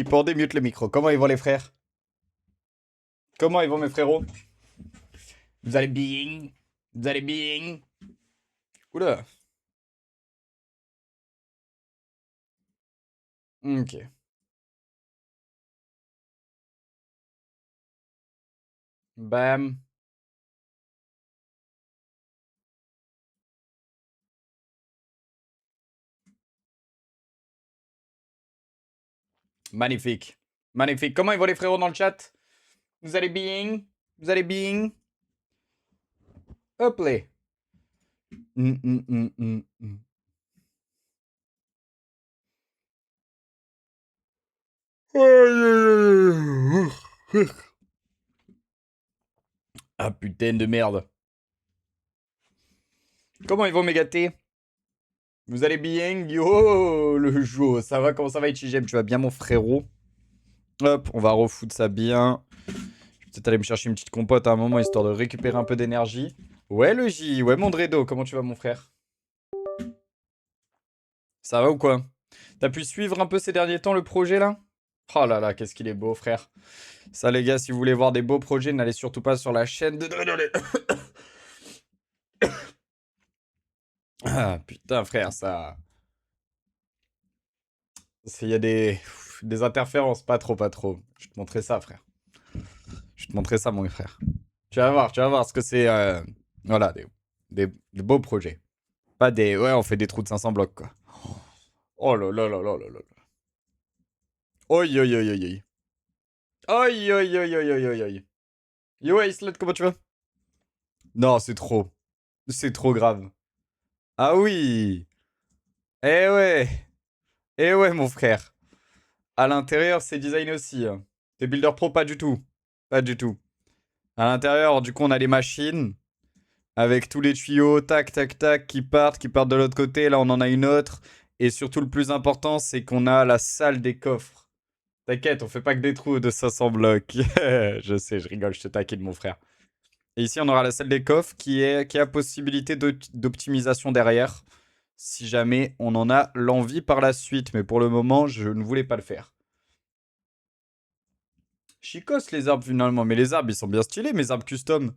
Pour démute le micro. Comment ils vont les frères? Comment ils vont mes frérots? Vous allez bien? Vous allez bien? Oula. Ok. Bam. Magnifique. Magnifique. Comment ils vont les frérots dans le chat? Vous allez bien? Vous allez bien? Hop là. Hum, hum, hum, hum, hum. Ah putain de merde. Comment ils vont me gâter? Vous allez bien? Yo, le jeu. Ça va? Comment ça va, Ichigem? Tu vas bien, mon frérot? Hop, on va refoutre ça bien. Je vais peut-être aller me chercher une petite compote à un moment, histoire de récupérer un peu d'énergie. Ouais, le J. Ouais, mon Dredo. Comment tu vas, mon frère? Ça va ou quoi? T'as pu suivre un peu ces derniers temps le projet, là? Oh là là, qu'est-ce qu'il est beau, frère. Ça, les gars, si vous voulez voir des beaux projets, n'allez surtout pas sur la chaîne de Dredo. Ah, putain, frère, ça... Il y a des interférences. Pas trop, pas trop. Je vais te montrer ça, frère. Je vais te montrer ça, mon frère. Tu vas voir ce que c'est. Voilà, des beaux projets. Pas des. Ouais, on fait des trous de 500 blocs, quoi. Oh là là là là là là. Oi, oi, oi, oi, oi. Oi, oi, oi, oi, oi, oi, oi. Yo, Aislet, comment tu vas? Non, c'est trop. C'est trop grave. Ah oui. Eh ouais. Eh ouais, mon frère. À l'intérieur, c'est design aussi, hein. T'es builder pro, pas du tout. Pas du tout. À l'intérieur, du coup, on a les machines. Avec tous les tuyaux, tac, tac, tac, qui partent de l'autre côté. Là, on en a une autre. Et surtout, le plus important, c'est qu'on a la salle des coffres. T'inquiète, on fait pas que des trous de 500 blocs. Je sais, je rigole, je te taquine, mon frère. Et ici, on aura la salle des coffres qui a possibilité d'optimisation derrière. Si jamais on en a l'envie par la suite. Mais pour le moment, je ne voulais pas le faire. Chicos, les arbres, finalement. Mais les arbres, ils sont bien stylés, mes arbres custom.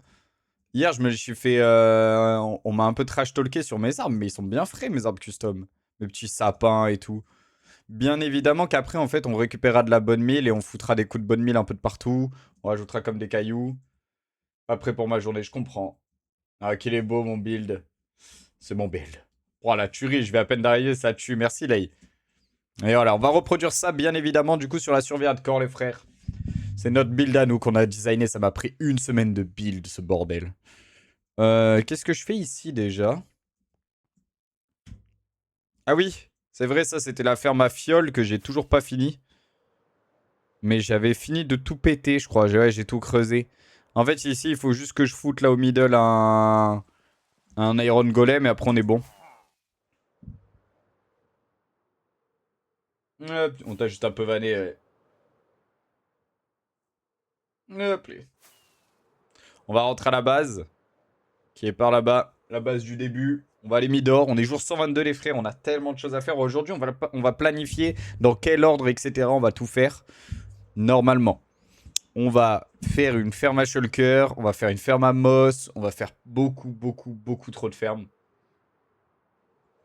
Hier, je me suis fait. On m'a un peu trash talké sur mes arbres, mais ils sont bien frais, mes arbres custom. Mes petits sapins et tout. Bien évidemment qu'après, en fait, on récupérera de la bonne mille et on foutra des coups de bonne mille un peu de partout. On rajoutera comme des cailloux. Après, pour ma journée, je comprends. Ah, qu'il est beau, mon build. C'est mon build. Oh, la tuerie, je vais à peine d'arriver, ça tue. Merci, Lay. Et voilà, on va reproduire ça, bien évidemment, du coup, sur la survie hardcore, les frères. C'est notre build à nous qu'on a designé. Ça m'a pris une semaine de build, ce bordel. Qu'est-ce que je fais ici déjà? Ah oui, c'est vrai, ça c'était la ferme à fiole que j'ai toujours pas fini. Mais j'avais fini de tout péter, je crois. Ouais, j'ai tout creusé. En fait, ici, il faut juste que je foute là au middle un Iron Golem et après on est bon. Hop, on t'a juste un peu vanné. Ouais. Hop, là. On va rentrer à la base, qui est par là-bas, la base du début. On va aller Midor. On est jour 122, les frères. On a tellement de choses à faire. Aujourd'hui, on va planifier dans quel ordre, etc. On va tout faire normalement. On va faire une ferme à shulker, on va faire une ferme à moss, on va faire beaucoup, beaucoup, beaucoup trop de fermes.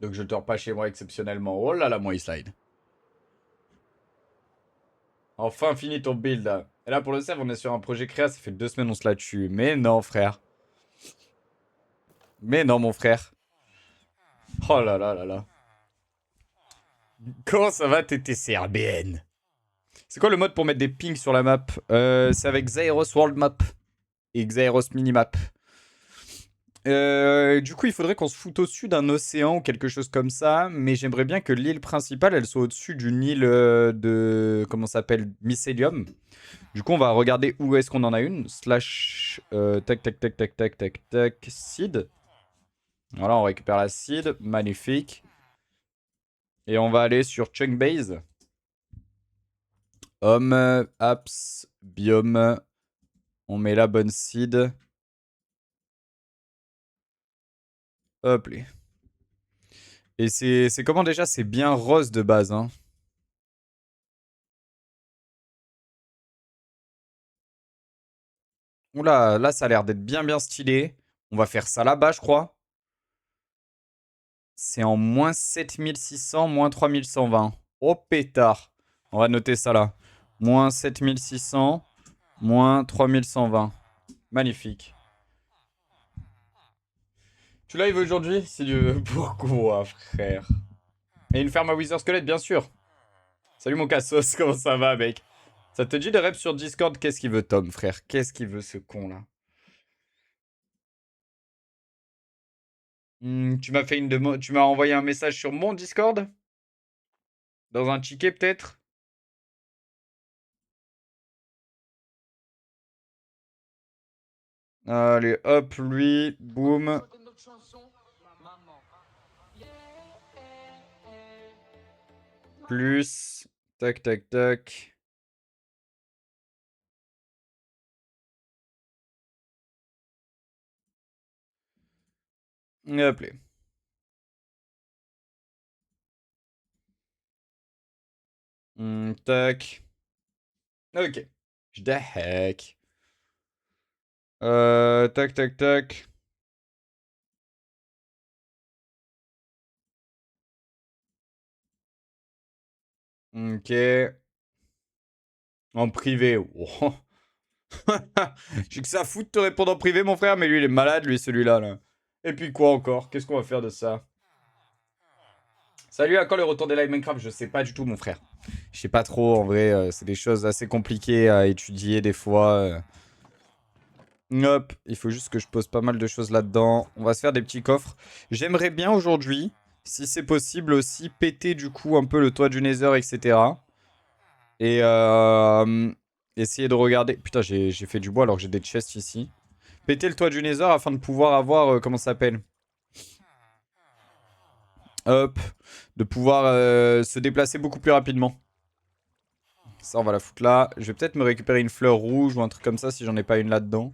Donc je dors pas chez moi exceptionnellement. Oh là là, moi, il slide. Enfin, fini ton build là. Et là, pour le save, on est sur un projet créa, ça fait 2 semaines on se la tue. Mais non, frère. Mais non, mon frère. Oh là là là là. Comment ça va, TTCRBN? C'est quoi le mode pour mettre des pings sur la map? C'est avec Xaeros World Map et Xaeros Minimap. Du coup, il faudrait qu'on se foute au-dessus d'un océan ou quelque chose comme ça. Mais j'aimerais bien que l'île principale, elle soit au-dessus d'une île de... Comment ça s'appelle? Mycélium. Du coup, on va regarder où est-ce qu'on en a une. Slash... tac, tac, tac, tac, tac, tac, tac. Seed. Voilà, on récupère la seed. Magnifique. Et on va aller sur Chunk Base. Home, apps, biome. On met la bonne seed. Hop là. Et c'est comment déjà? C'est bien rose de base, hein. Oula, là, ça a l'air d'être bien stylé. On va faire ça là-bas, je crois. C'est en moins 7600, moins 3120. Oh pétard. On va noter ça là. Moins 7600, moins 3120. Magnifique. Tu live aujourd'hui si tu veux. Pourquoi, frère? Et une ferme à Wither Squelette, bien sûr. Salut mon Cassos, comment ça va, mec? Ça te dit de rep sur Discord? Qu'est-ce qu'il veut, Tom, frère? Qu'est-ce qu'il veut, ce con là? Tu m'as fait une demande. Tu m'as envoyé un message sur mon Discord? Dans un ticket, peut-être? Allez, hop, lui, boum. Plus. Tac, tac, tac. Hop là. Tac. Ok. Je hack. Tac, tac, tac. Ok. En privé. Oh. J'ai que ça à foutre de te répondre en privé, mon frère, mais lui, il est malade, lui, celui-là. Là. Et puis quoi encore? Qu'est-ce qu'on va faire de ça? Salut, à quand le retour des live Minecraft? Je sais pas du tout, mon frère. Je sais pas trop, en vrai. C'est des choses assez compliquées à étudier des fois. Hop, il faut juste que je pose pas mal de choses là-dedans. On va se faire des petits coffres. J'aimerais bien aujourd'hui, si c'est possible aussi, péter du coup un peu le toit du Nether, etc. Et essayer de regarder... Putain, j'ai fait du bois alors que j'ai des chests ici. Péter le toit du Nether afin de pouvoir avoir... comment ça s'appelle? Hop, de pouvoir se déplacer beaucoup plus rapidement. Ça, on va la foutre là. Je vais peut-être me récupérer une fleur rouge ou un truc comme ça si j'en ai pas une là-dedans.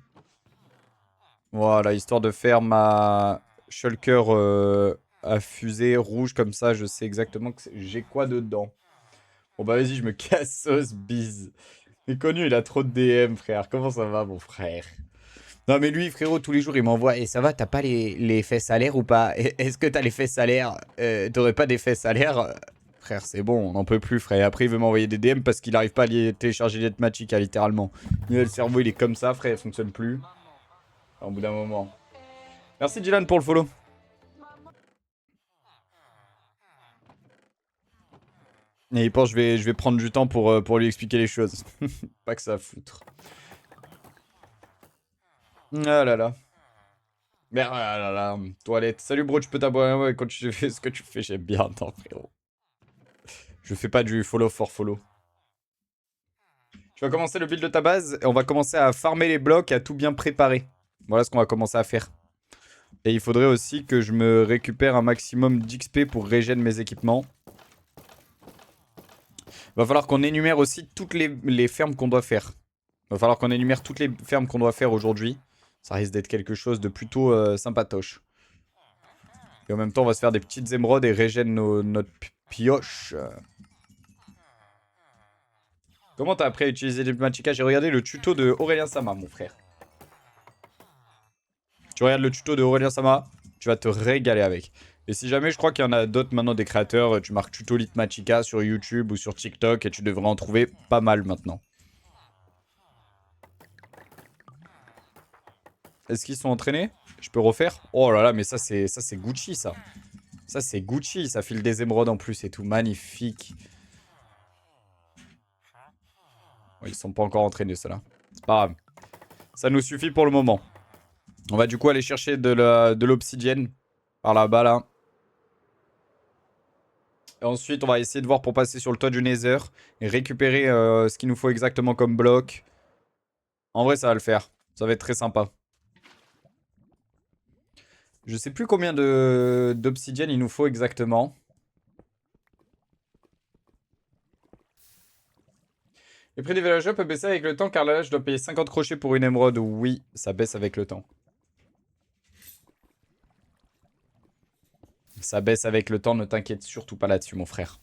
Voilà, histoire de faire ma shulker à fusée rouge comme ça, je sais exactement que j'ai quoi dedans. Bon bah vas-y, je me casse, bise. Mais connu, il a trop de DM, frère. Comment ça va, mon frère? Non mais lui, frérot, tous les jours, il m'envoie. Et ça va, t'as pas les fesses salaires ou pas? Est-ce que t'as les fesses salaires? T'aurais pas des fesses salaires? Frère, c'est bon, on n'en peut plus, frère. Et après, il veut m'envoyer des DM parce qu'il arrive pas à télécharger Netmagica, littéralement. Le cerveau, il est comme ça, frère, il fonctionne plus. Enfin, au bout d'un moment. Merci Dylan pour le follow. Et il pense que je vais prendre du temps pour lui expliquer les choses. Pas que ça à foutre. Ah là là. Merde, ah là là. Toilette. Salut bro, tu peux t'abonner ouais, quand tu fais ce que tu fais, j'aime bien. Attends frérot. Je fais pas du follow for follow. Tu vas commencer le build de ta base et on va commencer à farmer les blocs et à tout bien préparer. Voilà ce qu'on va commencer à faire. Et il faudrait aussi que je me récupère un maximum d'XP pour régénérer mes équipements. Va falloir qu'on énumère aussi toutes les fermes qu'on doit faire. Va falloir qu'on énumère toutes les fermes qu'on doit faire aujourd'hui. Ça risque d'être quelque chose de plutôt sympatoche. Et en même temps, on va se faire des petites émeraudes et régène notre pioche. Comment t'as appris à utiliser les Magicka? J'ai regardé le tuto de Aurélien Sama, mon frère. Tu regardes le tuto de Aurélien Sama, tu vas te régaler avec. Et si jamais, je crois qu'il y en a d'autres maintenant, des créateurs, tu marques tuto Litmagica sur YouTube ou sur TikTok et tu devrais en trouver pas mal maintenant. Est-ce qu'ils sont entraînés? Je peux refaire? Oh là là, mais ça c'est Gucci ça. Ça c'est Gucci, ça file des émeraudes en plus et tout, magnifique. Oh, ils sont pas encore entraînés ceux-là. C'est pas grave. Ça nous suffit pour le moment. On va du coup aller chercher de l'obsidienne par là-bas là. Et ensuite on va essayer de voir pour passer sur le toit du Nether et récupérer ce qu'il nous faut exactement comme bloc. En vrai ça va le faire. Ça va être très sympa. Je sais plus combien d'obsidienne il nous faut exactement. Le prix des villageois peut baisser avec le temps car là je dois payer 50 crochets pour une émeraude. Oui, ça baisse avec le temps. Ça baisse avec le temps, ne t'inquiète surtout pas là-dessus mon frère.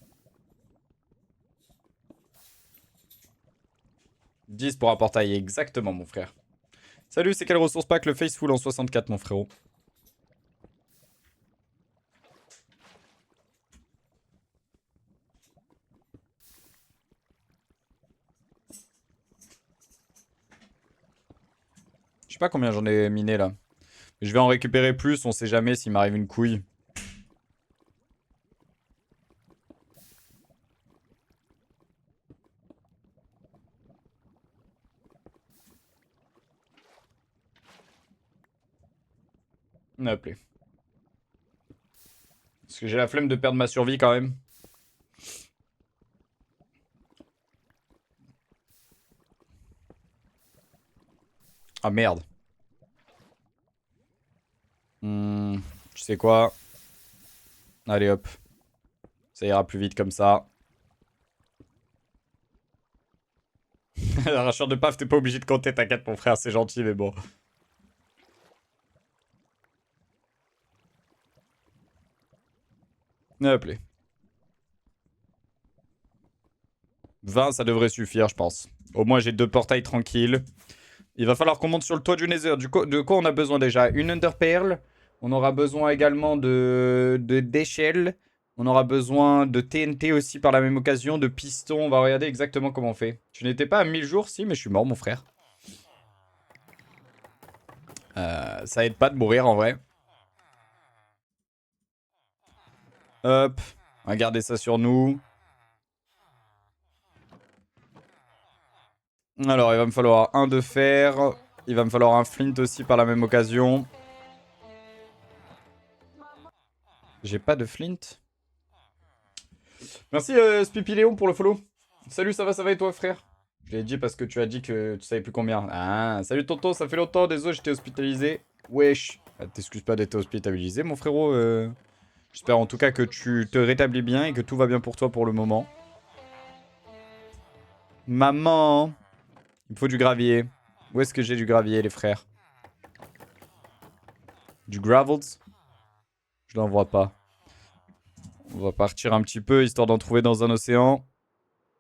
10 pour un portail, exactement mon frère. Salut, c'est quelle ressource pack le Faceful en 64, mon frérot? Je sais pas combien j'en ai miné là. Je vais en récupérer plus, on sait jamais s'il m'arrive une couille. On a appelé. Parce que j'ai la flemme de perdre ma survie quand même. Ah merde. Tu sais quoi? Allez hop. Ça ira plus vite comme ça. Arracheur de paf, t'es pas obligé de compter, t'inquiète mon frère, c'est gentil mais bon. Appelé. 20, ça devrait suffire, je pense. Au moins, j'ai 2 portails tranquilles. Il va falloir qu'on monte sur le toit du Nether. De quoi on a besoin déjà? Une Underpearl. On aura besoin également d'échelles. On aura besoin de TNT aussi par la même occasion. De pistons. On va regarder exactement comment on fait. Tu n'étais pas à 1000 jours? Si, mais je suis mort, mon frère. Ça aide pas de mourir en vrai. Hop. On va garder ça sur nous. Alors, il va me falloir un de fer. Il va me falloir un flint aussi par la même occasion. J'ai pas de flint. Merci Spipiléon pour le follow. Salut, ça va et toi frère? Je l'ai dit parce que tu as dit que tu savais plus combien. Ah, salut tonton, ça fait longtemps, désolé, j'étais hospitalisé. Wesh. T'excuses pas d'être hospitalisé mon frérot. J'espère en tout cas que tu te rétablis bien et que tout va bien pour toi pour le moment. Maman, il me faut du gravier. Où est-ce que j'ai du gravier les frères? Du gravels? Je n'en vois pas. On va partir un petit peu histoire d'en trouver dans un océan.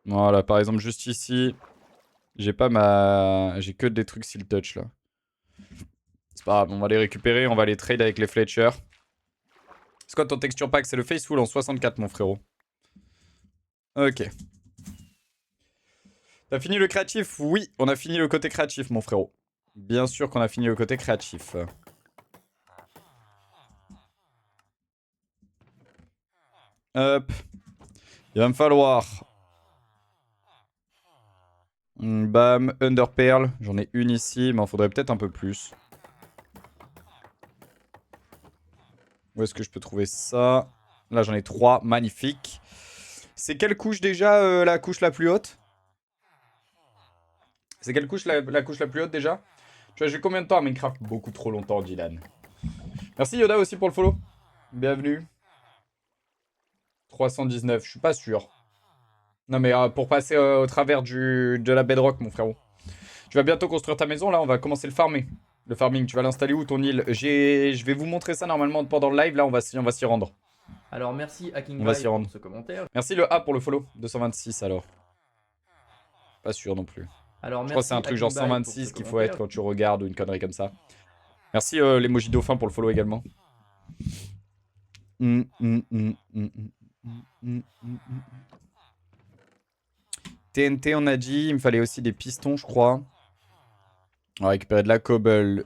Voilà, par exemple juste ici. J'ai pas ma... J'ai que des trucs Seal Touch là. C'est pas grave, on va les récupérer, on va les trade avec les Fletcher. C'est quoi ton texture pack? C'est le Faceful en 64 mon frérot. Ok. T'as fini le créatif? Oui, on a fini le côté créatif mon frérot. Bien sûr qu'on a fini le côté créatif. Hop. Il va me falloir... Bam, Underpearl. J'en ai une ici, mais il en faudrait peut-être un peu plus. Où est-ce que je peux trouver ça? Là, j'en ai 3. Magnifique. C'est quelle couche déjà, la couche la plus haute? C'est quelle couche la couche la plus haute déjà? Tu as joué combien de temps à Minecraft? Beaucoup trop longtemps, Dylan. Merci Yoda aussi pour le follow. Bienvenue. 319, je suis pas sûr. Non mais pour passer au travers de la bedrock, mon frérot. Tu vas bientôt construire ta maison, là, on va commencer le farmer. Le farming, tu vas l'installer où ton île? Je vais vous montrer ça normalement pendant le live, là, on va s'y rendre. Alors merci à King On va s'y rendre. pour ce commentaire. Merci le A pour le follow, 226 alors. Pas sûr non plus. Alors Je crois que c'est merci un à truc genre King pour ce 126 qu'il faut être commentaire. quand tu regardes ou une connerie comme ça. Merci l'emoji dauphin pour le follow également. TNT on a dit, il me fallait aussi des pistons je crois. On va récupérer de la cobble.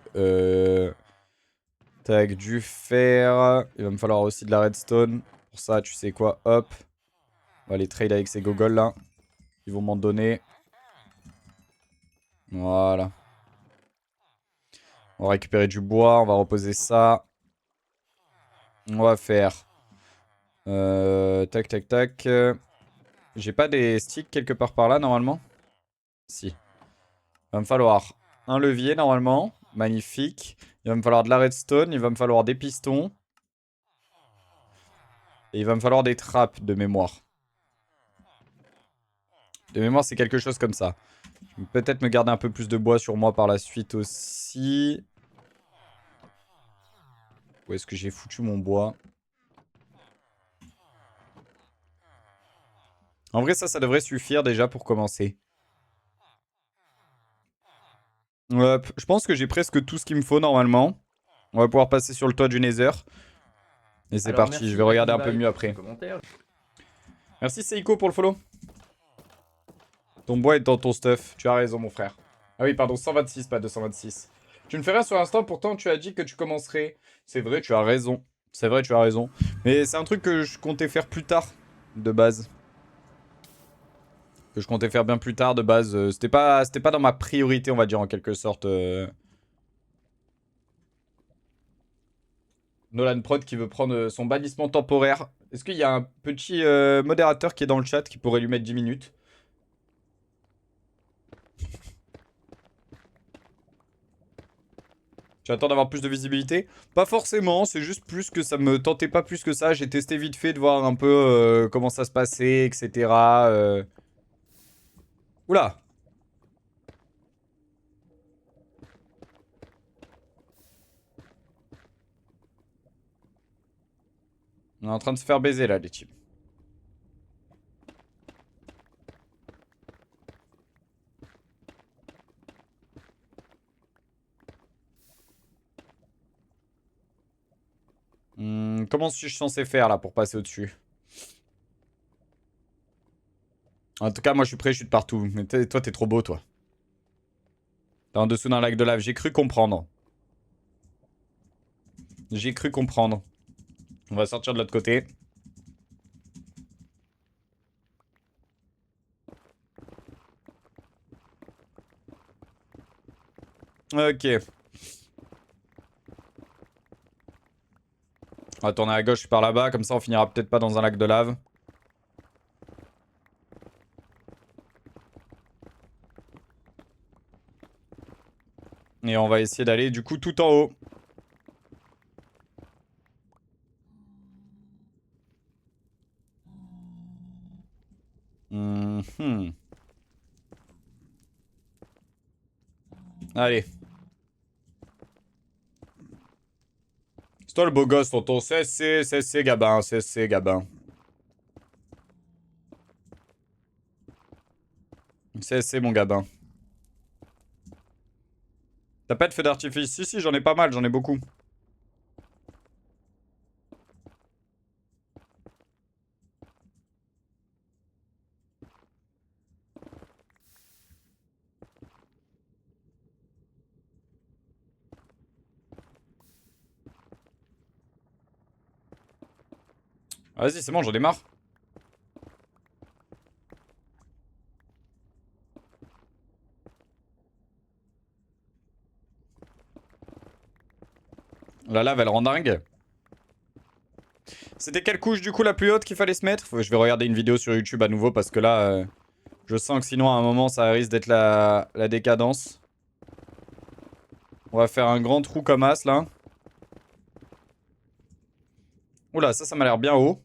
Tac, du fer. Il va me falloir aussi de la redstone. Pour ça, tu sais quoi, hop. On va les trade avec ces gogoles là. Ils vont m'en donner. Voilà. On va récupérer du bois, on va reposer ça. On va faire... tac, tac, tac. J'ai pas des sticks quelque part par là, normalement? Si. Il va me falloir un levier, normalement. Magnifique. Il va me falloir de la redstone. Il va me falloir des pistons. Et il va me falloir des trappes de mémoire. De mémoire, c'est quelque chose comme ça. Je vais peut-être me garder un peu plus de bois sur moi par la suite aussi. Où est-ce que j'ai foutu mon bois? En vrai, ça devrait suffire déjà pour commencer. Hop, je pense que j'ai presque tout ce qu'il me faut normalement. On va pouvoir passer sur le toit du Nether. Et c'est Alors, parti, je merci vais regarder un peu Akinbai mieux pour son après. commentaire. Merci Seiko pour le follow. Ton bois est dans ton stuff. Tu as raison, mon frère. Ah oui, pardon, 126, pas 226. Tu ne fais rien sur l'instant, pourtant tu as dit que tu commencerais. C'est vrai, tu as raison. C'est vrai, tu as raison. Mais c'est un truc que je comptais faire plus tard, de base. Que je comptais faire bien plus tard, de base. C'était pas dans ma priorité, on va dire, en quelque sorte. Nolan Prod qui veut prendre son bannissement temporaire. Est-ce qu'il y a un petit modérateur qui est dans le chat qui pourrait lui mettre 10 minutes? Tu attends d'avoir plus de visibilité? Pas forcément, c'est juste plus que ça me tentait pas plus que ça. J'ai testé vite fait de voir un peu comment ça se passait, etc. Oula! On est en train de se faire baiser là, les types. Comment suis-je censé faire là pour passer au-dessus? En tout cas, moi je suis prêt, je suis de partout. Mais toi, t'es trop beau, toi. T'es en dessous d'un lac de lave. J'ai cru comprendre. J'ai cru comprendre. On va sortir de l'autre côté. Ok. On va tourner à gauche par là-bas. Comme ça, on finira peut-être pas dans un lac de lave. Et on va essayer d'aller du coup tout en haut. Mhm. Allez. C'est toi le beau gosse, tonton. C'est Gabin. C'est Gabin. C'est mon Gabin. T'as pas de feu d'artifice? Si, si, j'en ai pas mal, j'en ai beaucoup. Vas-y, c'est bon, j'en ai marre. La lave, elle rend dingue. C'était quelle couche du coup la plus haute qu'il fallait se mettre? Je vais regarder une vidéo sur YouTube à nouveau parce que là, je sens que sinon à un moment ça risque d'être la décadence. On va faire un grand trou comme as là. Oula, ça m'a l'air bien haut.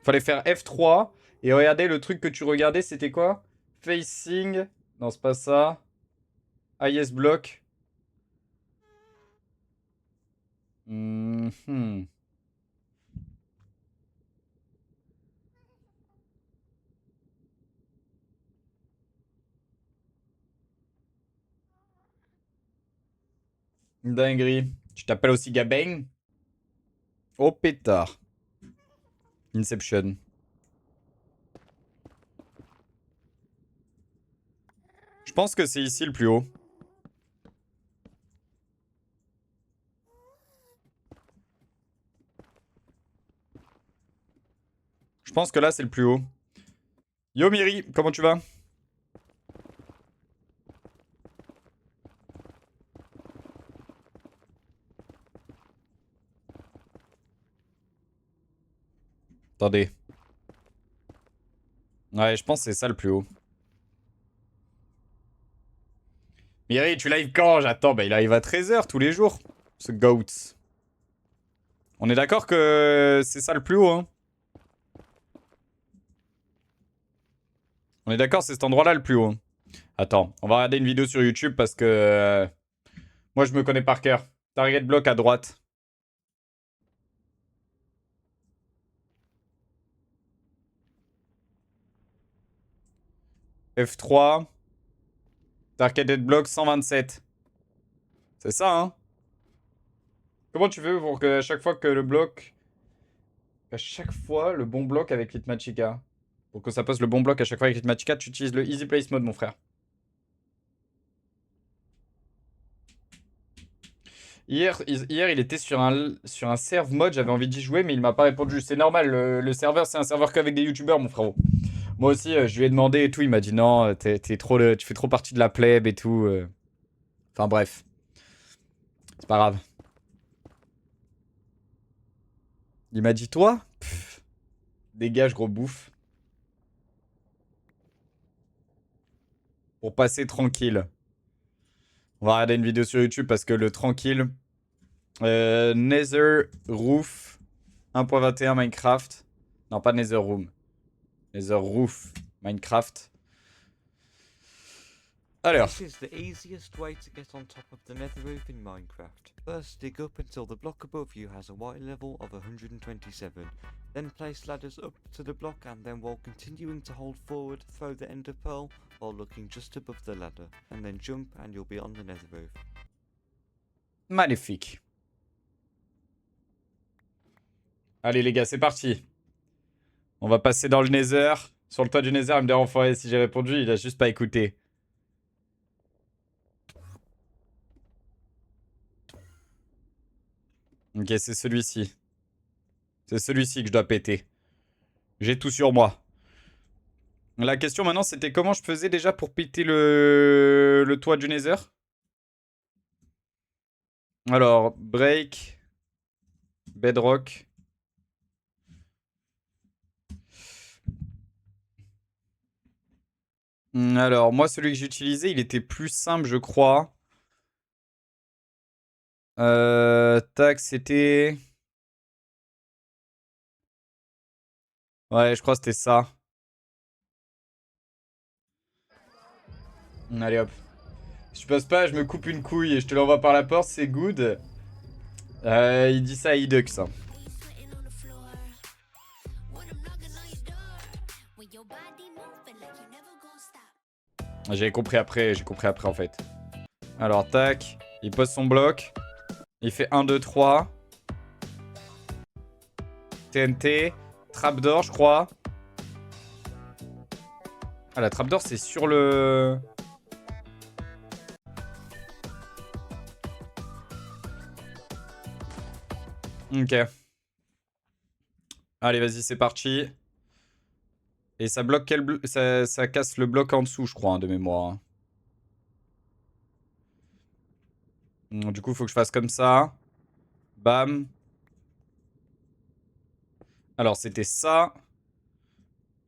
Fallait faire F3. Et regardez, le truc que tu regardais, c'était quoi? Facing. Non, c'est pas ça. IS block. Mhm. Dinguerie. Tu t'appelles aussi Gabin? Oh pétard. Inception. Je pense que c'est ici le plus haut. Je pense que là c'est le plus haut. Yo Miri, comment tu vas? Attendez. Ouais, je pense que c'est ça le plus haut. Miri, tu live quand? J'attends. Bah il arrive à 13h tous les jours. Ce goat. On est d'accord que c'est ça le plus haut, hein? On est d'accord, c'est cet endroit-là le plus haut, hein. Attends, on va regarder une vidéo sur YouTube parce que moi je me connais par cœur. Target block à droite. F3. Targeted block 127. C'est ça, hein? Comment tu fais pour que à chaque fois que le bloc... À chaque fois, le bon bloc avec Litmatica. Pour que ça passe le bon bloc à chaque fois avec Litmatica, tu utilises le Easy Place Mode, mon frère. Hier, il était sur un serve mode, j'avais envie d'y jouer, mais il m'a pas répondu. C'est normal, le serveur, c'est un serveur qu'avec des youtubeurs, mon frérot. Moi aussi, je lui ai demandé et tout, il m'a dit non, tu fais trop partie de la plèbe et tout. Enfin bref, c'est pas grave. Il m'a dit toi, pff, dégage gros bouffe. Pour passer tranquille. On va regarder une vidéo sur YouTube parce que le tranquille. Nether Roof 1.21 Minecraft. Non, pas Nether Room. Nether Roof Minecraft. Alors. This is the easiest way to get on top of the nether roof in Minecraft. First, dig up until the block above you has a white level of 127. Then place ladders up to the block and then while continuing to hold forward, throw the ender pearl while looking just above the ladder. And then jump and you'll be on the nether roof. Magnifique. Allez les gars, c'est parti. On va passer dans le Nether. Sur le toit du Nether, il me dit enfoiré si j'ai répondu, il a juste pas écouté. Ok, c'est celui-ci. C'est celui-ci que je dois péter. J'ai tout sur moi. La question maintenant, c'était comment je faisais déjà pour péter le toit du Nether. Alors, break. Bedrock. Alors, moi, celui que j'utilisais, il était plus simple, je crois. Tac, c'était... Ouais, je crois que c'était ça. Allez hop. Si tu passes pas, je me coupe une couille et je te l'envoie par la porte, c'est good. Il dit ça à Idux. J'ai compris après en fait. Alors tac, il pose son bloc. Il fait 1, 2, 3. TNT. Trapdoor, je crois. Ah, la trapdoor, c'est sur le... Ok. Allez, vas-y, c'est parti. Et ça bloque ça casse le bloc en dessous, je crois, hein, de mémoire. Du coup, il faut que je fasse comme ça. Bam. Alors, c'était ça.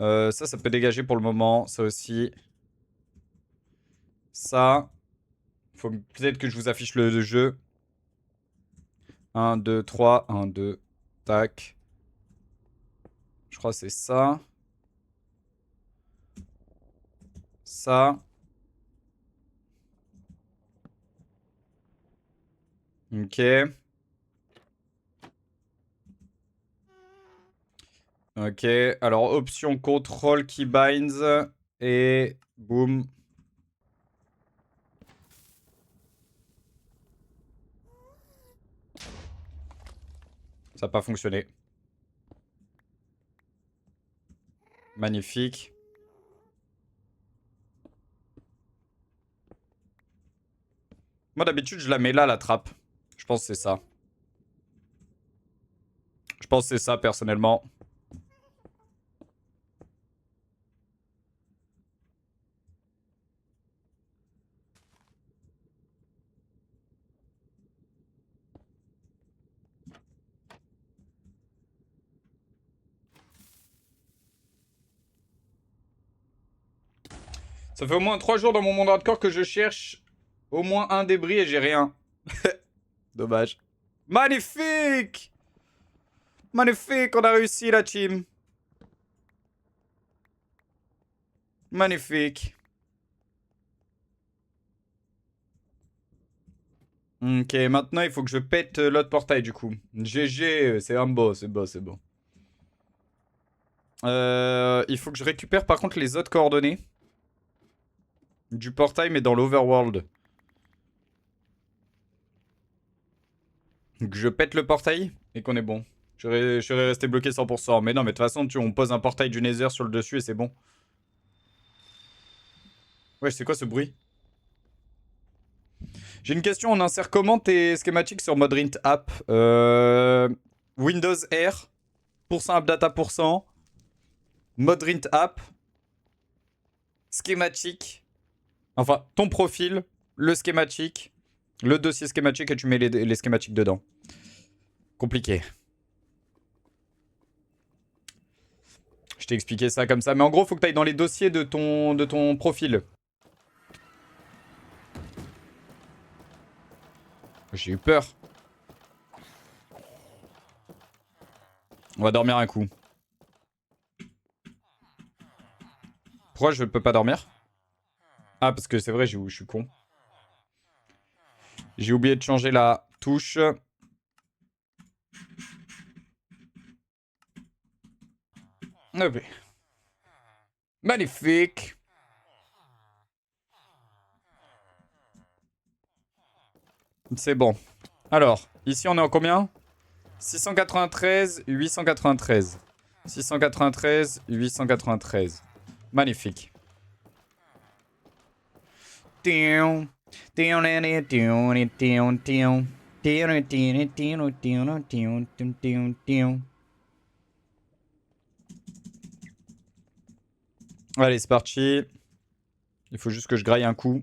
Ça peut dégager pour le moment. Ça aussi. Ça. Faut peut-être que je vous affiche le jeu. 1, 2, 3. 1, 2. Tac. Je crois que c'est ça. Ça. Ok. Ok. Alors, option contrôle keybinds. Et boum. Ça n'a pas fonctionné. Magnifique. Moi, d'habitude, je la mets là, la trappe. Je pense que c'est ça. Je pense que c'est ça, personnellement. Ça fait au moins 3 jours dans mon monde hardcore que je cherche au moins un débris et j'ai rien. Dommage. Magnifique! Magnifique, on a réussi la team. Magnifique. Ok, maintenant il faut que je pète l'autre portail du coup. GG, c'est un beau, c'est beau, c'est beau. Il faut que je récupère par contre les autres coordonnées. Du portail, mais dans l'overworld. Que je pète le portail et qu'on est bon. Je serais resté bloqué 100%. Mais non, mais de toute façon, on pose un portail du Nether sur le dessus et c'est bon. Ouais, c'est quoi ce bruit? J'ai une question, on insère comment tes schématiques sur Modrint App Windows R, %appdata %, Modrint App, schématique, enfin ton profil, le schématique, le dossier schématique et tu mets les schématiques dedans. Compliqué. Je t'ai expliqué ça comme ça, mais en gros, faut que tu ailles dans les dossiers de ton profil. J'ai eu peur. On va dormir un coup. Pourquoi je peux pas dormir? Ah, parce que c'est vrai, je suis con. J'ai oublié de changer la touche. Hop. Magnifique. C'est bon. Alors, ici on est en combien? 693, 893. 693, 893. Magnifique. Allez, c'est parti. Il faut juste que je graille un coup.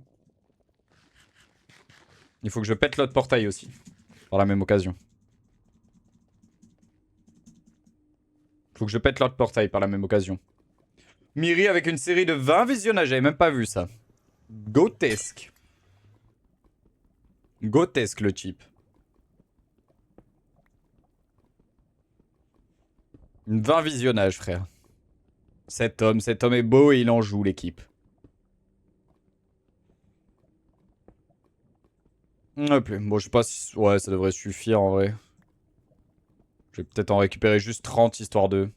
Il faut que je pète l'autre portail aussi. Par la même occasion. Faut que je pète l'autre portail par la même occasion. Miri avec une série de 20 visionnages. J'avais même pas vu ça. Grotesque. Grotesque le type. 20 visionnages, frère. Cet homme est beau et il en joue, l'équipe. Hop, bon, je sais pas si... Ouais, ça devrait suffire, en vrai. Je vais peut-être en récupérer juste 30, histoire de...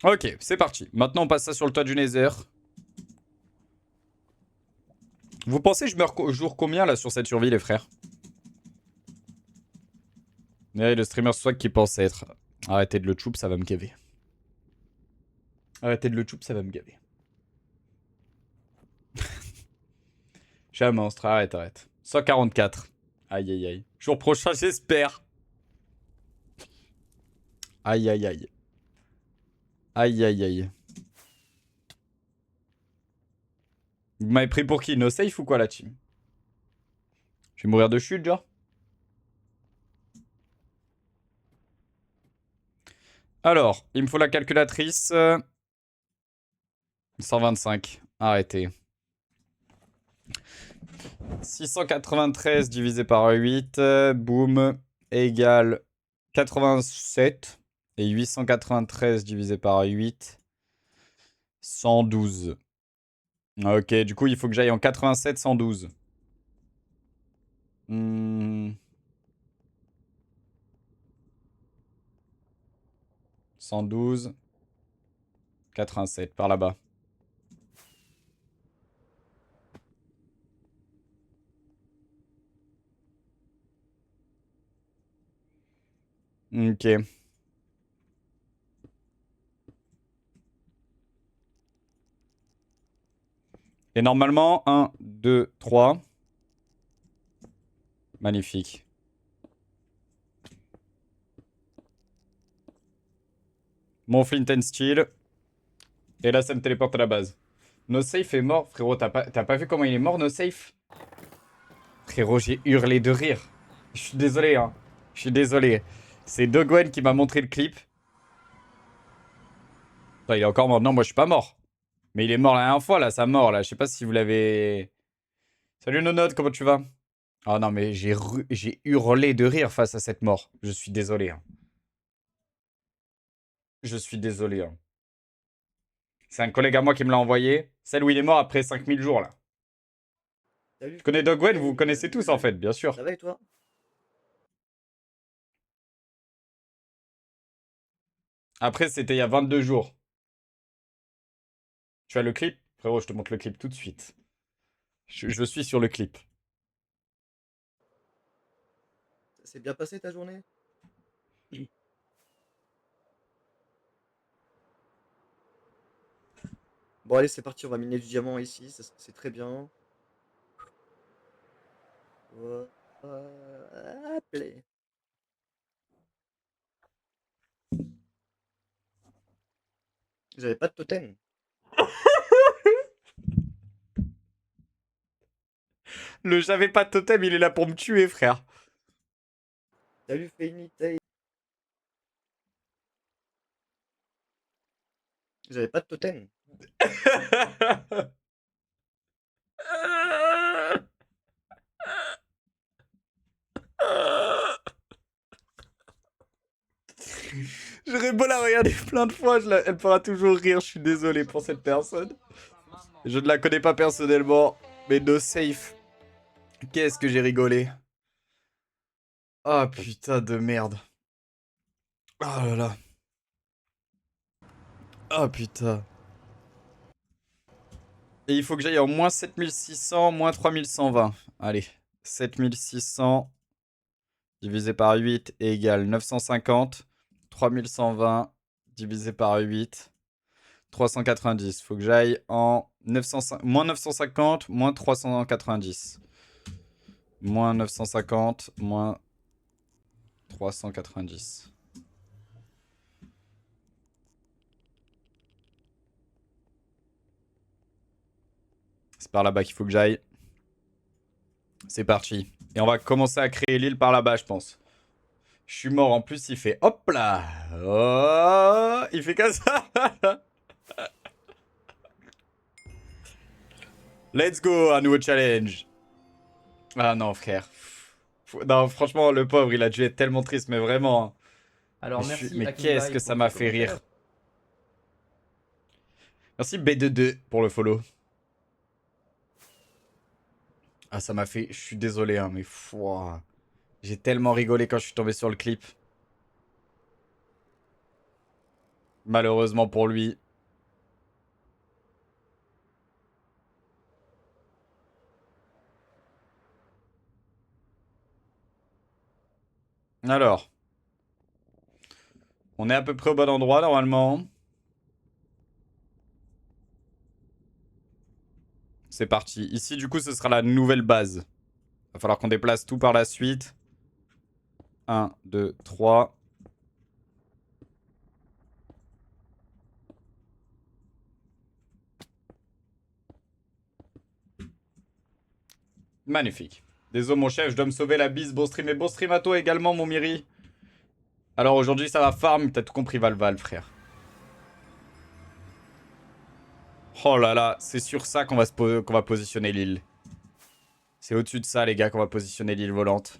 Ok, c'est parti. Maintenant, on passe ça sur le toit du Nether. Vous pensez je meurs jour combien, là, sur cette survie, les frères? Ouais, le streamer swag qui pense être... Arrêtez de le choup, ça va me gaver. Arrêtez de le choup, ça va me gaver. Je suis un monstre, arrête. 144. Aïe, aïe, aïe. Jour prochain, j'espère. Aïe, aïe, aïe. Aïe, aïe, aïe. Vous m'avez pris pour qui? No safe ou quoi, la team? Je vais mourir de chute, genre? Alors, il me faut la calculatrice. 125. Arrêtez. 693 divisé par 8. Boum. Égale 87. Et 893 divisé par 8. 112. Ok, du coup, il faut que j'aille en 87, 112. 112. 87, par là-bas. Ok. Et normalement, 1, 2, 3. Magnifique. Mon flint and steel. Et là, ça me téléporte à la base. No safe est mort, frérot. T'as pas vu comment il est mort, No safe? Frérot, j'ai hurlé de rire. Je suis désolé, hein. Je suis désolé. C'est Dogwen qui m'a montré le clip. Attends, il est encore mort. Non, moi, je suis pas mort. Mais il est mort la dernière fois, là, sa mort, là. Je sais pas si vous l'avez... Salut, Nonode, comment tu vas? Oh non, mais j'ai hurlé de rire face à cette mort. Je suis désolé, hein. Je suis désolé, hein. C'est un collègue à moi qui me l'a envoyé. Celle où il est mort après 5000 jours, là. Salut. Je connais Dogwen, vous vous connaissez tous, en fait, bien sûr. Ça va et toi? Après, c'était il y a 22 jours. Tu as le clip? Frérot, je te montre le clip tout de suite. Je suis sur le clip. Ça s'est bien passé ta journée? Bon, allez, c'est parti, on va miner du diamant ici, c'est très bien. Allez. J'avais pas de totem. Le j'avais pas de totem, il est là pour me tuer, frère. Salut Fénité. J'avais pas de totem. J'aurais beau la regarder plein de fois, elle fera toujours rire. Je suis désolé pour cette personne. Je ne la connais pas personnellement, mais no safe. Qu'est-ce que j'ai rigolé. Ah putain de merde. Ah là là. Ah putain. Et il faut que j'aille en moins 7600, moins 3120. Allez. 7600 divisé par 8 égale 950. 3120 divisé par 8. 390. Faut que j'aille en 950, moins 950, moins 390. Moins 950, moins 390. C'est par là-bas qu'il faut que j'aille. C'est parti. Et on va commencer à créer l'île par là-bas, je pense. Je suis mort. En plus, il fait hop là. Oh, il fait comme ça. Let's go, un nouveau challenge. Ah non, frère. Non, franchement, le pauvre, il a dû être tellement triste, mais vraiment, hein. Alors merci Mais qu'est-ce Akinibai que pour ça le m'a follow. fait rire. Merci B22 pour le follow. Ah, ça m'a fait... Je suis désolé, hein, mais... Fouah. J'ai tellement rigolé quand je suis tombé sur le clip. Malheureusement pour lui. Alors. On est à peu près au bon endroit, normalement. C'est parti. Ici, du coup, ce sera la nouvelle base. Va falloir qu'on déplace tout par la suite. 1, 2, 3. Magnifique. Désolé, mon chef, je dois me sauver la bise. Bon stream et bon stream à toi également, mon Miri. Alors aujourd'hui, ça va farm. T'as tout compris, Valval, frère. Oh là là, c'est sur ça qu'on va positionner l'île. C'est au-dessus de ça, les gars, qu'on va positionner l'île volante.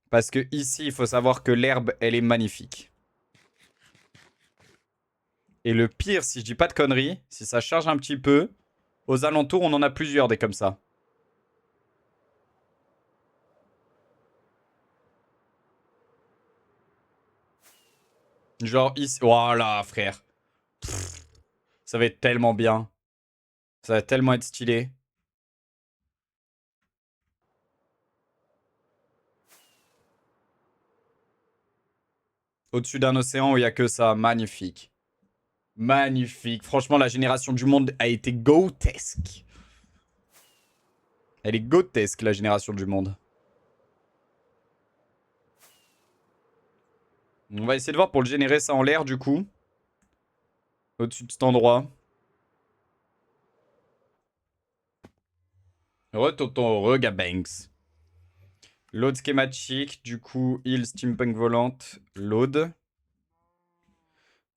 Parce que ici, il faut savoir que l'herbe, elle est magnifique. Et le pire, si je dis pas de conneries, si ça charge un petit peu, aux alentours, on en a plusieurs des comme ça. Genre ici. Voilà, frère. Pff, ça va être tellement bien. Ça va tellement être stylé. Au-dessus d'un océan où il n'y a que ça. Magnifique. Magnifique. Franchement, la génération du monde a été grotesque. Elle est grotesque, la génération du monde. On va essayer de voir pour le générer ça en l'air, du coup. Au-dessus de cet endroit. Re-tonton, re-gabanks. Load schématique, du coup, heal steampunk volante, load.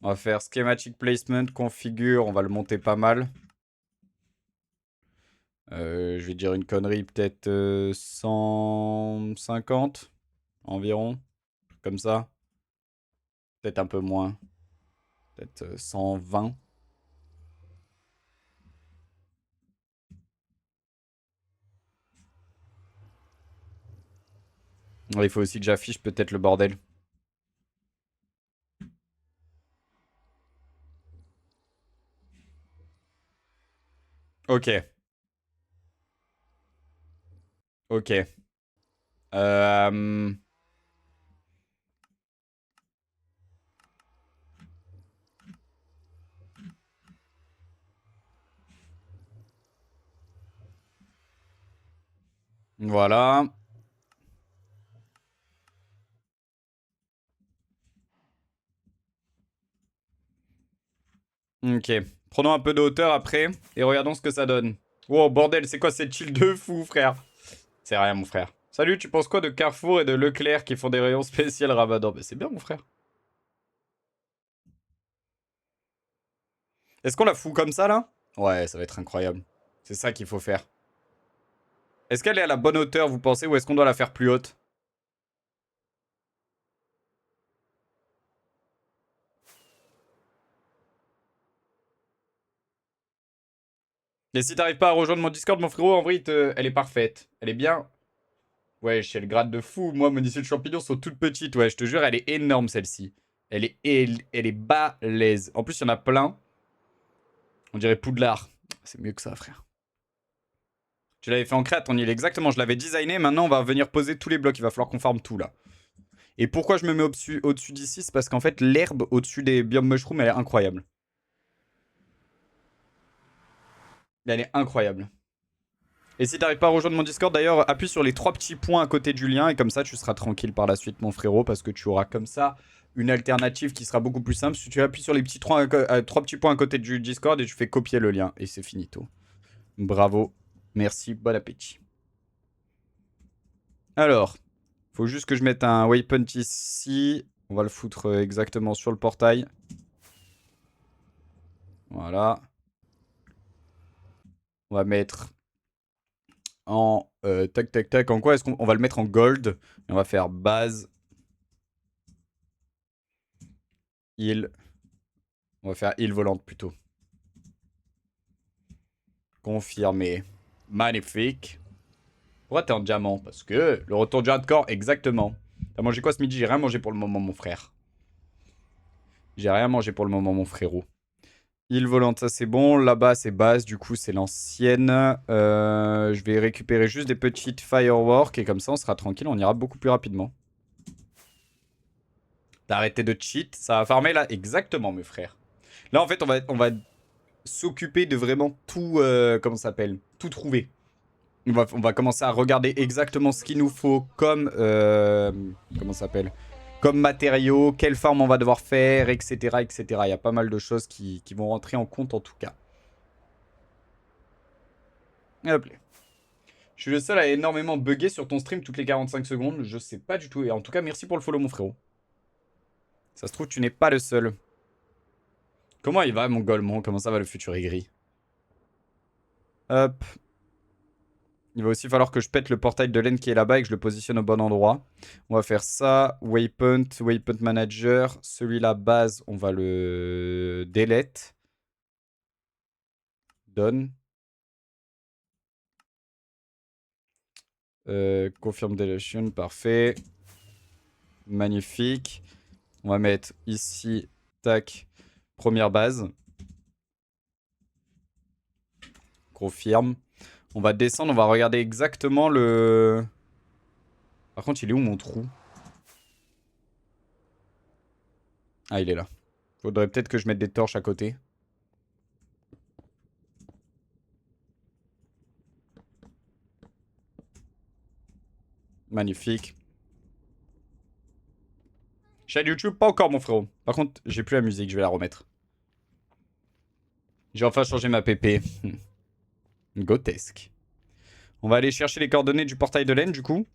On va faire schematic placement, configure, on va le monter pas mal. Je vais dire une connerie, peut-être 150 environ, comme ça. Peut-être un peu moins, peut-être 120. Ouais, il faut aussi que j'affiche peut-être le bordel. Ok. Ok. Euh... Voilà. Ok. Prenons un peu de hauteur après et regardons ce que ça donne. Wow, bordel, c'est quoi cette chill de fou, frère? C'est rien, mon frère. Salut, tu penses quoi de Carrefour et de Leclerc qui font des rayons spéciaux Ramadan? Bah, c'est bien, mon frère. Est-ce qu'on la fout comme ça, là? Ouais, ça va être incroyable. C'est ça qu'il faut faire. Est-ce qu'elle est à la bonne hauteur, vous pensez, ou est-ce qu'on doit la faire plus haute? Et si t'arrives pas à rejoindre mon Discord, mon frérot, en vrai, elle est parfaite. Elle est bien. Ouais, elle gratte de fou. Moi, mes initiales de champignons sont toutes petites. Ouais, je te jure, elle est énorme, celle-ci. Elle est balèze. En plus, il y en a plein. On dirait Poudlard. C'est mieux que ça, frère. Tu l'avais fait en créate, ton île, exactement. Je l'avais designé. Maintenant, on va venir poser tous les blocs. Il va falloir qu'on farme tout, là. Et pourquoi je me mets au-dessus d'ici? C'est parce qu'en fait, l'herbe au-dessus des biomes mushroom, elle est incroyable. Elle est incroyable. Et si t'arrives pas à rejoindre mon Discord, d'ailleurs, appuie sur les 3 petits points à côté du lien. Et comme ça, tu seras tranquille par la suite, mon frérot. Parce que tu auras comme ça une alternative qui sera beaucoup plus simple. Si tu appuies sur les petits 3 petits points à côté du Discord et tu fais copier le lien. Et c'est finito. Bravo. Merci. Bon appétit. Alors, faut juste que je mette un waypoint ici. On va le foutre exactement sur le portail. Voilà. On va mettre en tac tac tac. En quoi est-ce qu'on va le mettre en gold? Et on va faire base. Île. On va faire île volante plutôt. Confirmé. Magnifique. Pourquoi t'es en diamant? Parce que le retour du hardcore, exactement. T'as mangé quoi ce midi? J'ai rien mangé pour le moment, mon frère. J'ai rien mangé pour le moment, mon frérot. Île volante, ça c'est bon. Là-bas, c'est base. Du coup, c'est l'ancienne. Je vais récupérer juste des petites fireworks. Et comme ça, on sera tranquille. On ira beaucoup plus rapidement. T'as arrêté de cheat. Ça va farmer là? Exactement, mes frères. Là, en fait, on va s'occuper de vraiment tout. Comment ça s'appelle? Tout trouver. On va commencer à regarder exactement ce qu'il nous faut comme... comment ça s'appelle? Comme matériaux, quelle forme on va devoir faire, etc. etc. Il y a pas mal de choses qui vont rentrer en compte en tout cas. Hop là. Je suis le seul à énormément bugger sur ton stream toutes les 45 secondes. Je sais pas du tout. Et en tout cas, merci pour le follow, mon frérot. Ça se trouve, tu n'es pas le seul. Comment il va, mon Golemon? Comment ça va, le futur aigri? Hop. Il va aussi falloir que je pète le portail de laine qui est là-bas et que je le positionne au bon endroit. On va faire ça. Waypoint, Waypoint Manager. Celui-là, base, on va le delete. Done. Confirm deletion, parfait. Magnifique. On va mettre ici, tac, première base. Confirme. On va descendre, on va regarder exactement le... Par contre, il est où mon trou? Ah, il est là. Faudrait peut-être que je mette des torches à côté. Magnifique. Chaîne YouTube, pas encore, mon frérot. Par contre, j'ai plus la musique, je vais la remettre. J'ai enfin changé ma PP. Grotesque. On va aller chercher les coordonnées du portail de laine, du coup.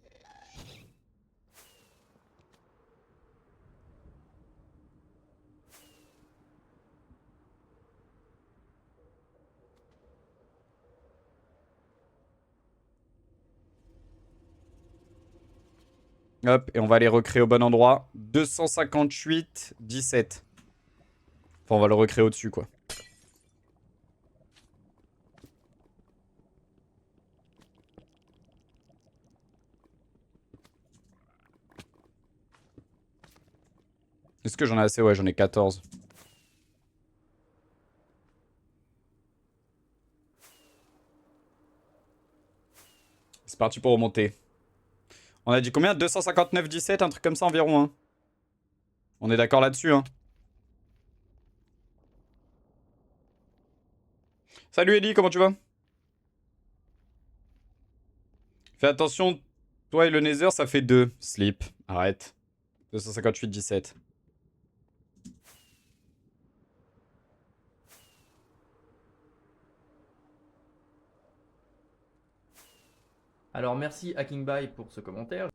Hop, et on va les recréer au bon endroit. 258, 17. Enfin, on va le recréer au-dessus, quoi. Est-ce que j'en ai assez? Ouais, j'en ai 14. C'est parti pour remonter. On a dit combien? 259,17, un truc comme ça environ, hein. On est d'accord là-dessus, hein. Salut Ellie, comment tu vas? Fais attention, toi et le Nether, ça fait 2. Sleep, arrête. 258,17. Alors merci HackingBy pour ce commentaire.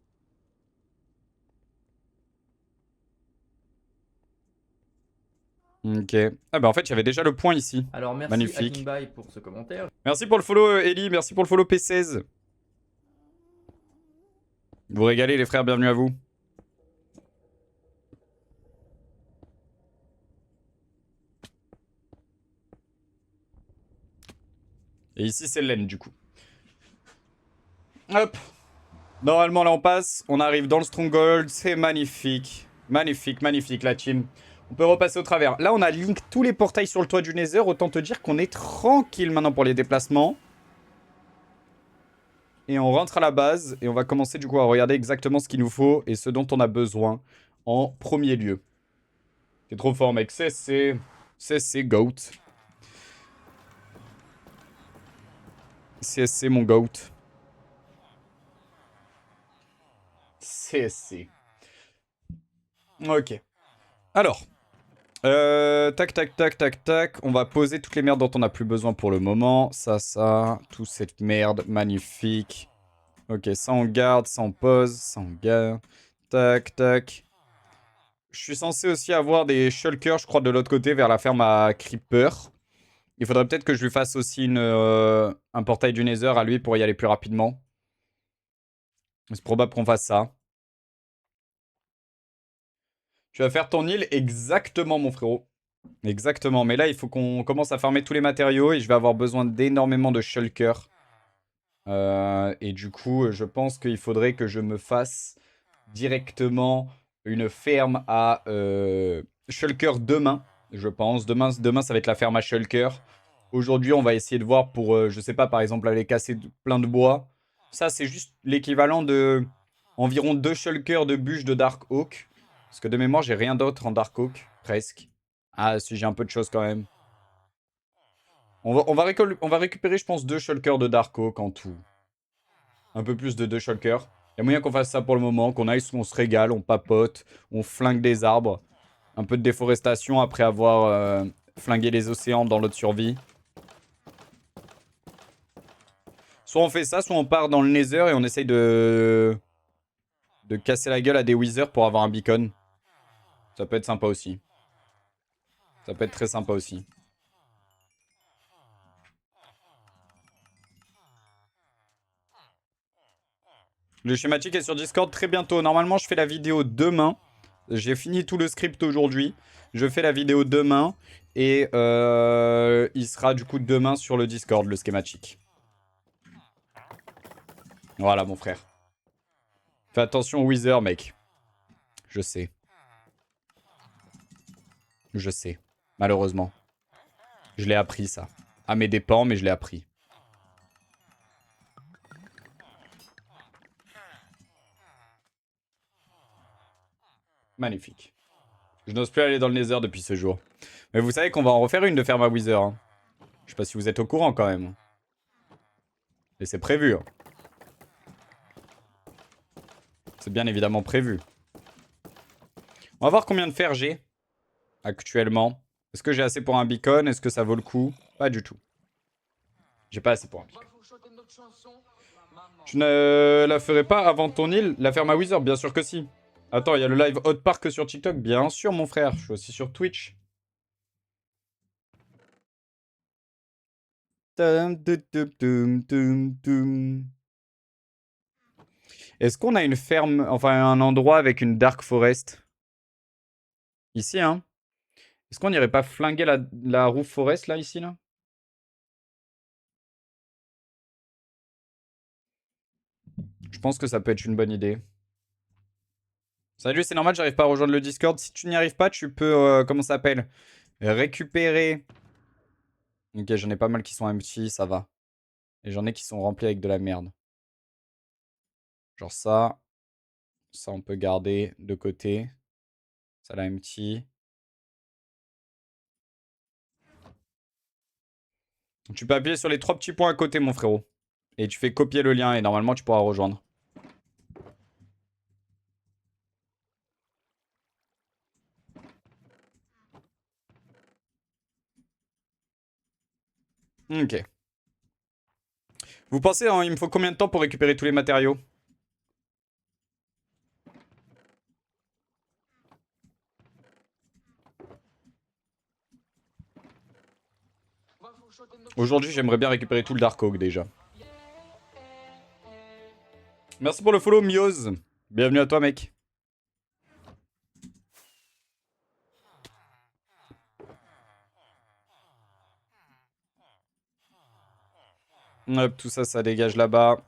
Ok. Ah bah en fait, il y avait déjà le point ici. Alors merci Magnifique. HackingBy pour ce commentaire. Merci pour le follow Ellie, merci pour le follow P16. Vous régalez les frères, bienvenue à vous. Et ici c'est laine du coup. Hop. Normalement là on passe, on arrive dans le Stronghold, c'est magnifique. Magnifique, magnifique la team. On peut repasser au travers. Là on a link tous les portails sur le toit du Nether, autant te dire qu'on est tranquille maintenant pour les déplacements. Et on rentre à la base et on va commencer du coup à regarder exactement ce qu'il nous faut et ce dont on a besoin en premier lieu. T'es trop fort mec, c'est GOAT. CSC mon GOAT. CSC. Ok. Alors. Tac, tac, tac, tac, tac. On va poser toutes les merdes dont on n'a plus besoin pour le moment. Ça. Toute cette merde. Magnifique. Ok, ça on garde, ça on pose, ça on garde. Tac, tac. Je suis censé aussi avoir des shulkers, je crois, de l'autre côté, vers la ferme à Creeper. Il faudrait peut-être que je lui fasse aussi un portail du Nether à lui pour y aller plus rapidement. C'est probable qu'on fasse ça. Tu vas faire ton île exactement, mon frérot. Exactement. Mais là, il faut qu'on commence à farmer tous les matériaux et je vais avoir besoin d'énormément de shulkers. Et du coup, je pense qu'il faudrait que je me fasse directement une ferme à shulker demain. Je pense. Demain, ça va être la ferme à shulker. Aujourd'hui, on va essayer de voir pour, je sais pas, par exemple, aller casser plein de bois. Ça, c'est juste l'équivalent de environ 2 shulkers de bûches de Dark Oak. Parce que de mémoire, j'ai rien d'autre en Dark Oak, presque. Ah, si, j'ai un peu de choses quand même. On va récupérer, je pense, 2 shulkers de Dark Oak en tout. Un peu plus de 2 shulkers. Il y a moyen qu'on fasse ça pour le moment, qu'on aille, on se régale, on papote, on flingue des arbres. Un peu de déforestation après avoir flingué les océans dans l'autre survie. Soit on fait ça, soit on part dans le Nether et on essaye de casser la gueule à des Withers pour avoir un beacon. Ça peut être sympa aussi. Ça peut être très sympa aussi. Le schématique est sur Discord très bientôt. Normalement, je fais la vidéo demain. J'ai fini tout le script aujourd'hui. Je fais la vidéo demain. Et il sera du coup demain sur le Discord, le schématique. Voilà, mon frère. Fais attention aux Wither, mec. Je sais. Je sais. Malheureusement. Je l'ai appris, ça. À mes dépens, mais je l'ai appris. Magnifique. Je n'ose plus aller dans le Nether depuis ce jour. Mais vous savez qu'on va en refaire une de ferme à Wither. Hein. Je sais pas si vous êtes au courant quand même. Et c'est prévu. Hein. C'est bien évidemment prévu. On va voir combien de fer j'ai actuellement. Est-ce que j'ai assez pour un beacon? Est-ce que ça vaut le coup? Pas du tout. J'ai pas assez pour un beacon. Tu ne la ferais pas avant ton île, la ferme à Wither? Bien sûr que si. Attends, il y a le live Hot Park sur TikTok? Bien sûr, mon frère. Je suis aussi sur Twitch. Est-ce qu'on a une ferme, enfin un endroit avec une Dark Forest? Ici, hein? Est-ce qu'on n'irait pas flinguer la Roof Forest, là, ici, là? Je pense que ça peut être une bonne idée. Salut, c'est normal, j'arrive pas à rejoindre le Discord. Si tu n'y arrives pas, tu peux, comment ça s'appelle? Récupérer. Ok, j'en ai pas mal qui sont empty, ça va. Et j'en ai qui sont remplis avec de la merde. Genre ça. Ça, on peut garder de côté. Ça, la empty. Tu peux appuyer sur les 3 petits points à côté, mon frérot. Et tu fais copier le lien et normalement, tu pourras rejoindre. Ok. Vous pensez, hein, il me faut combien de temps pour récupérer tous les matériaux? Aujourd'hui, j'aimerais bien récupérer tout le Dark Oak déjà. Merci pour le follow, Mioz. Bienvenue à toi, mec. Hop, tout ça, ça dégage là-bas.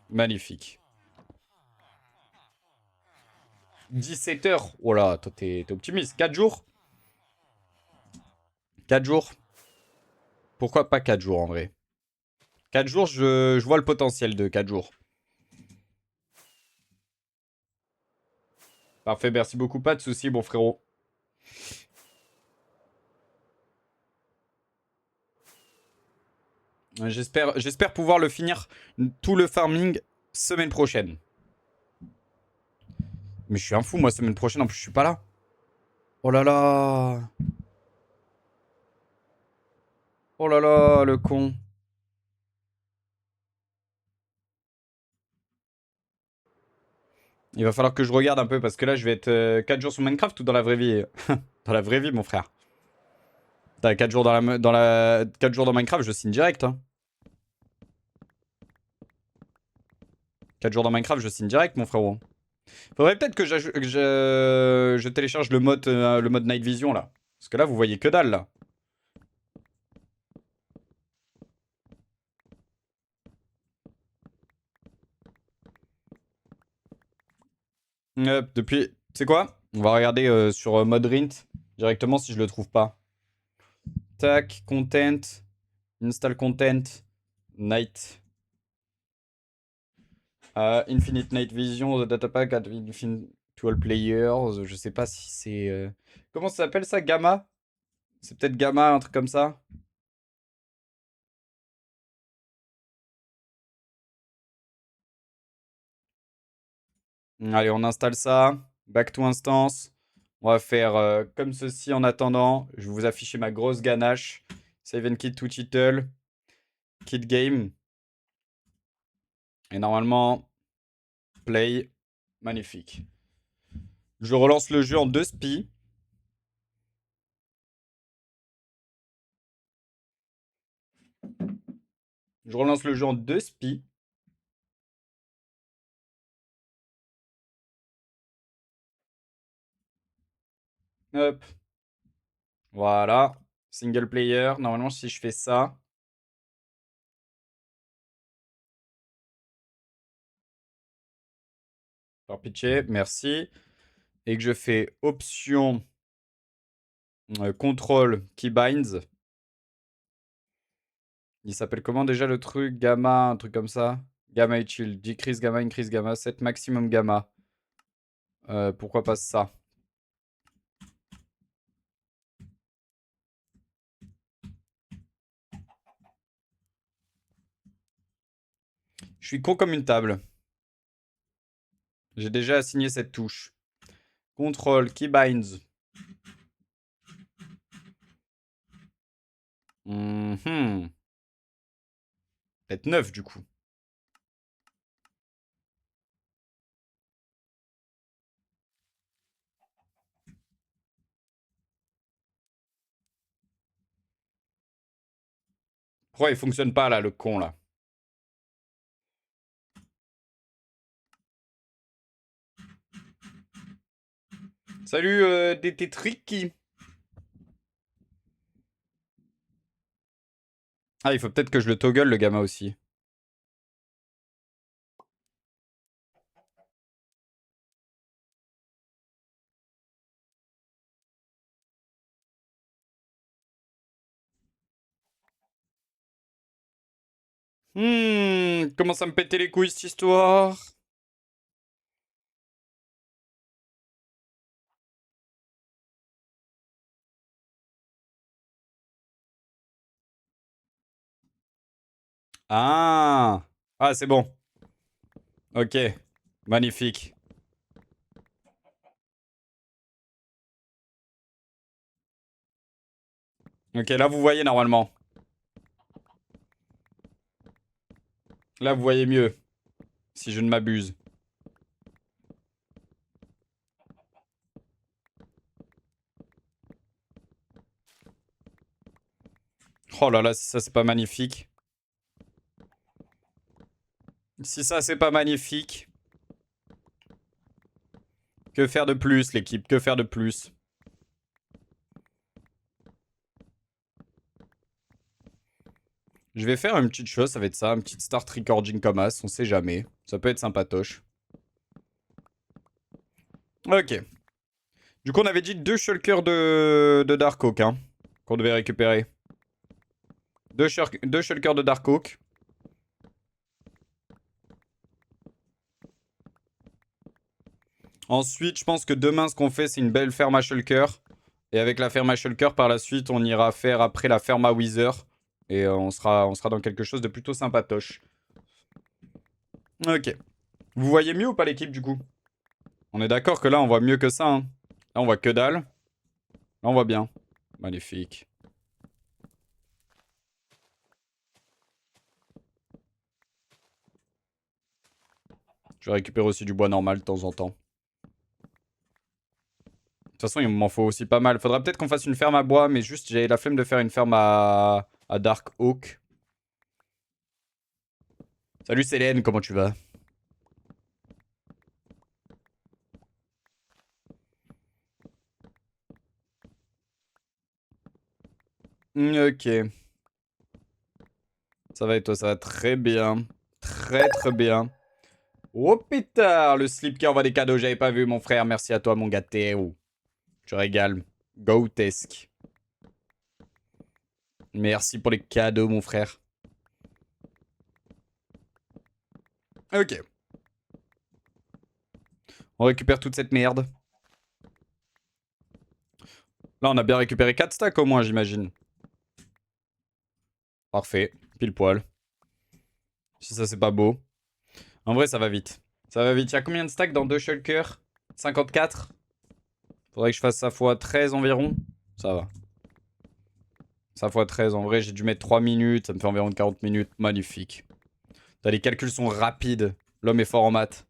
Magnifique. 17 heures. Oh là, toi, t'es optimiste. 4 jours? 4 jours. Pourquoi pas 4 jours en vrai? 4 jours, je vois le potentiel de 4 jours. Parfait, merci beaucoup. Pas de soucis, bon frérot. J'espère pouvoir le finir tout le farming semaine prochaine. Mais je suis un fou, moi, semaine prochaine, en plus, je suis pas là. Oh là là. Oh là là, le con. Il va falloir que je regarde un peu parce que là, je vais être 4 jours sur Minecraft ou dans la vraie vie? Dans la vraie vie, mon frère. T'as 4 jours dans 4 jours dans Minecraft, je signe direct. Hein. 4 jours dans Minecraft, je signe direct, mon frérot. Faudrait peut-être que je télécharge le mode Night Vision, là. Parce que là, vous voyez que dalle, là. Depuis... C'est quoi? On va regarder sur mode Rint directement si je le trouve pas. Tac, content, install content, night. Infinite Night Vision, the data pack at infinite to all players. Je sais pas si c'est. Comment ça s'appelle ça? Gamma? C'est peut-être Gamma, un truc comme ça? Allez, on installe ça. Back to instance. On va faire comme ceci en attendant. Je vais vous afficher ma grosse ganache. Save and kit to title. Kit game. Et normalement, play. Magnifique. Je relance le jeu en 2 spi. Je relance le jeu en 2 spi. Hop. Voilà. Single player. Normalement, si je fais ça. Par pitié, merci. Et que je fais option contrôle keybinds. Il s'appelle comment déjà le truc? Gamma, un truc comme ça. Gamma et chill. Decrease gamma, increase gamma, set maximum gamma. Pourquoi pas ça? Je suis con comme une table. J'ai déjà assigné cette touche. Contrôle keybinds. Peut-être 9 du coup. Pourquoi il fonctionne pas là, le con là? Salut DT Tricky. Ah, il faut peut-être que je le toggle le gamma aussi. Commence à me péter les couilles cette histoire. Ah, ah c'est bon. Ok, magnifique. Ok, là vous voyez normalement. Là vous voyez mieux, si je ne m'abuse. Oh là là, si ça c'est pas magnifique. Si ça c'est pas magnifique. Que faire de plus l'équipe? Que faire de plus? Je vais faire une petite chose, ça va être ça, un petit start recording comme as, on sait jamais. Ça peut être sympatoche. Ok. Du coup, on avait dit 2 shulkers de Dark Oak, hein, qu'on devait récupérer. 2 shulkers de Dark Oak. Ensuite, je pense que demain, ce qu'on fait, c'est une belle ferme à shulker. Et avec la ferme à shulker, par la suite, on ira faire après la ferme à Wither. Et on sera dans quelque chose de plutôt sympatoche. Ok. Vous voyez mieux ou pas l'équipe, du coup? On est d'accord que là, on voit mieux que ça, hein. Là, on voit que dalle. Là, on voit bien. Magnifique. Je vais récupérer aussi du bois normal de temps en temps. De toute façon, il m'en faut aussi pas mal. Faudra peut-être qu'on fasse une ferme à bois, mais juste, j'ai la flemme de faire une ferme à Dark Oak. Salut Célène, comment tu vas? Ok. Ça va et toi, ça va très bien. Très très bien. Oh pétard, le slip qui envoie des cadeaux, j'avais pas vu mon frère. Merci à toi mon gâté. Oh, tu régales. Goatesque. Merci pour les cadeaux mon frère. Ok. On récupère toute cette merde. Là, on a bien récupéré 4 stacks au moins, j'imagine. Parfait. Pile poil. Si ça, c'est pas beau. En vrai, ça va vite. Ça va vite. Il y a combien de stacks dans 2 shulkers? 54. Faudrait que je fasse ça x 13 environ. Ça va. Ça x 13. En vrai, j'ai dû mettre 3 minutes. Ça me fait environ 40 minutes. Magnifique. T'as les calculs sont rapides. L'homme est fort en maths.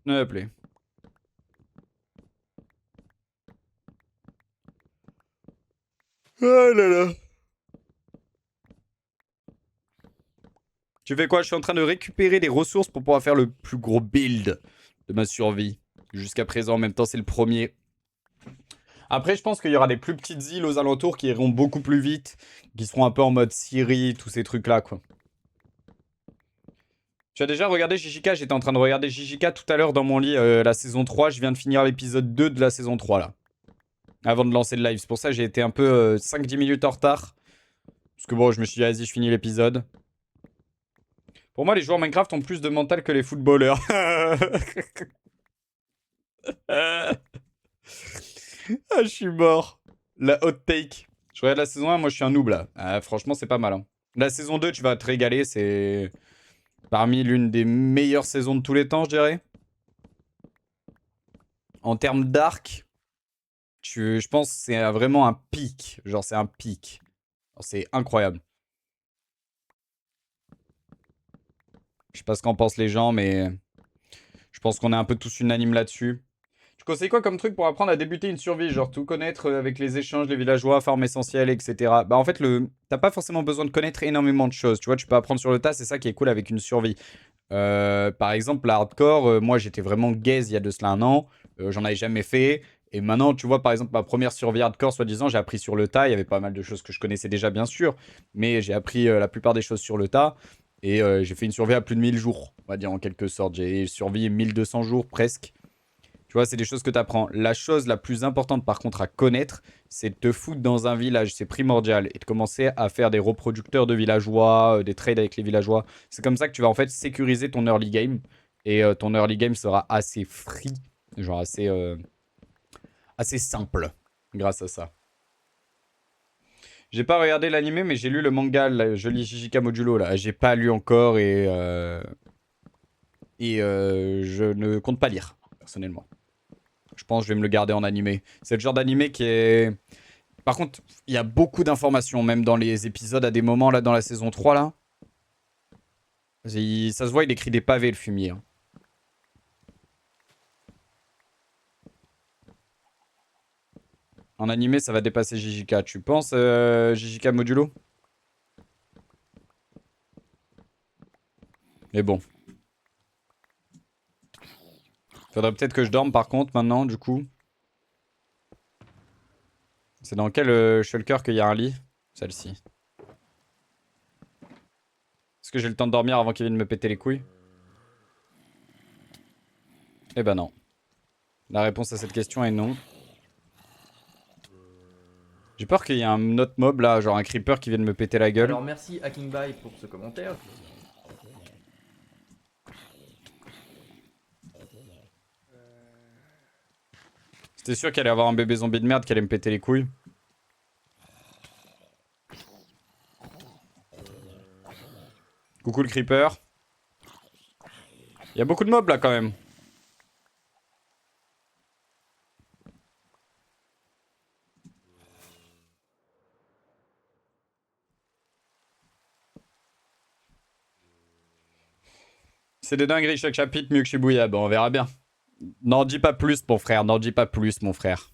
Hop là. Oh là là. Tu fais quoi? Je suis en train de récupérer des ressources pour pouvoir faire le plus gros build de ma survie. Jusqu'à présent, en même temps, c'est le premier. Après, je pense qu'il y aura des plus petites îles aux alentours qui iront beaucoup plus vite. Qui seront un peu en mode Syrie, tous ces trucs-là, quoi. Tu as déjà regardé JJK? J'étais en train de regarder JJK tout à l'heure dans mon lit, la saison 3. Je viens de finir l'épisode 2 de la saison 3, là. Avant de lancer le live. C'est pour ça que j'ai été un peu 5-10 minutes en retard. Parce que bon, je me suis dit, vas-y, je finis l'épisode. Pour moi, les joueurs Minecraft ont plus de mental que les footballeurs. Ah, je suis mort. La hot take. Je regarde la saison 1, moi je suis un noob là. Ah, franchement, c'est pas mal, hein. La saison 2, tu vas te régaler. C'est parmi l'une des meilleures saisons de tous les temps, je dirais. En termes d'arc, je pense que c'est vraiment un pic. Genre, c'est un pic. C'est incroyable. Je sais pas ce qu'en pensent les gens, mais je pense qu'on est un peu tous unanimes là-dessus. Tu conseilles quoi comme truc pour apprendre à débuter une survie? Genre tout connaître avec les échanges, les villageois, farm essentielle, etc. Bah en fait, t'as pas forcément besoin de connaître énormément de choses. Tu vois, tu peux apprendre sur le tas, c'est ça qui est cool avec une survie. Par exemple, la hardcore, moi j'étais vraiment gaze il y a de cela un an. J'en avais jamais fait. Et maintenant, tu vois, par exemple, ma première survie hardcore, soi-disant, j'ai appris sur le tas. Il y avait pas mal de choses que je connaissais déjà, bien sûr. Mais j'ai appris la plupart des choses sur le tas. Et j'ai fait une survie à plus de 1000 jours, on va dire en quelque sorte. J'ai survécu 1200 jours presque. Tu vois, c'est des choses que tu apprends. La chose la plus importante, par contre, à connaître, c'est de te foutre dans un village. C'est primordial. Et de commencer à faire des reproducteurs de villageois, des trades avec les villageois. C'est comme ça que tu vas en fait sécuriser ton early game. Et ton early game sera assez free. Genre assez simple grâce à ça. J'ai pas regardé l'animé, mais j'ai lu le manga, je lis Jijika Modulo là. J'ai pas lu encore et je ne compte pas lire, personnellement. Je pense que je vais me le garder en animé. C'est le genre d'animé qui est... Par contre, il y a beaucoup d'informations, même dans les épisodes, à des moments, là, dans la saison 3, là. Ça se voit, il écrit des pavés, le fumier. Hein. En animé, ça va dépasser JJK. Tu penses, JJK Modulo? Mais bon. Faudrait peut-être que je dorme, par contre, maintenant, du coup. C'est dans quel shulker qu'il y a un lit? Celle-ci. Est-ce que j'ai le temps de dormir avant qu'il vienne me péter les couilles? Eh ben non. La réponse à cette question est non. J'ai peur qu'il y ait un autre mob là, genre un creeper qui vienne me péter la gueule. Alors merci Hackingby pour ce commentaire. C'était sûr qu'il allait avoir un bébé zombie de merde qui allait me péter les couilles. Coucou le creeper. Il y a beaucoup de mobs là quand même. C'est des dingueries chaque chapitre, mieux que Shibuya. Bon, on verra bien. N'en dis pas plus, mon frère. N'en dis pas plus, mon frère.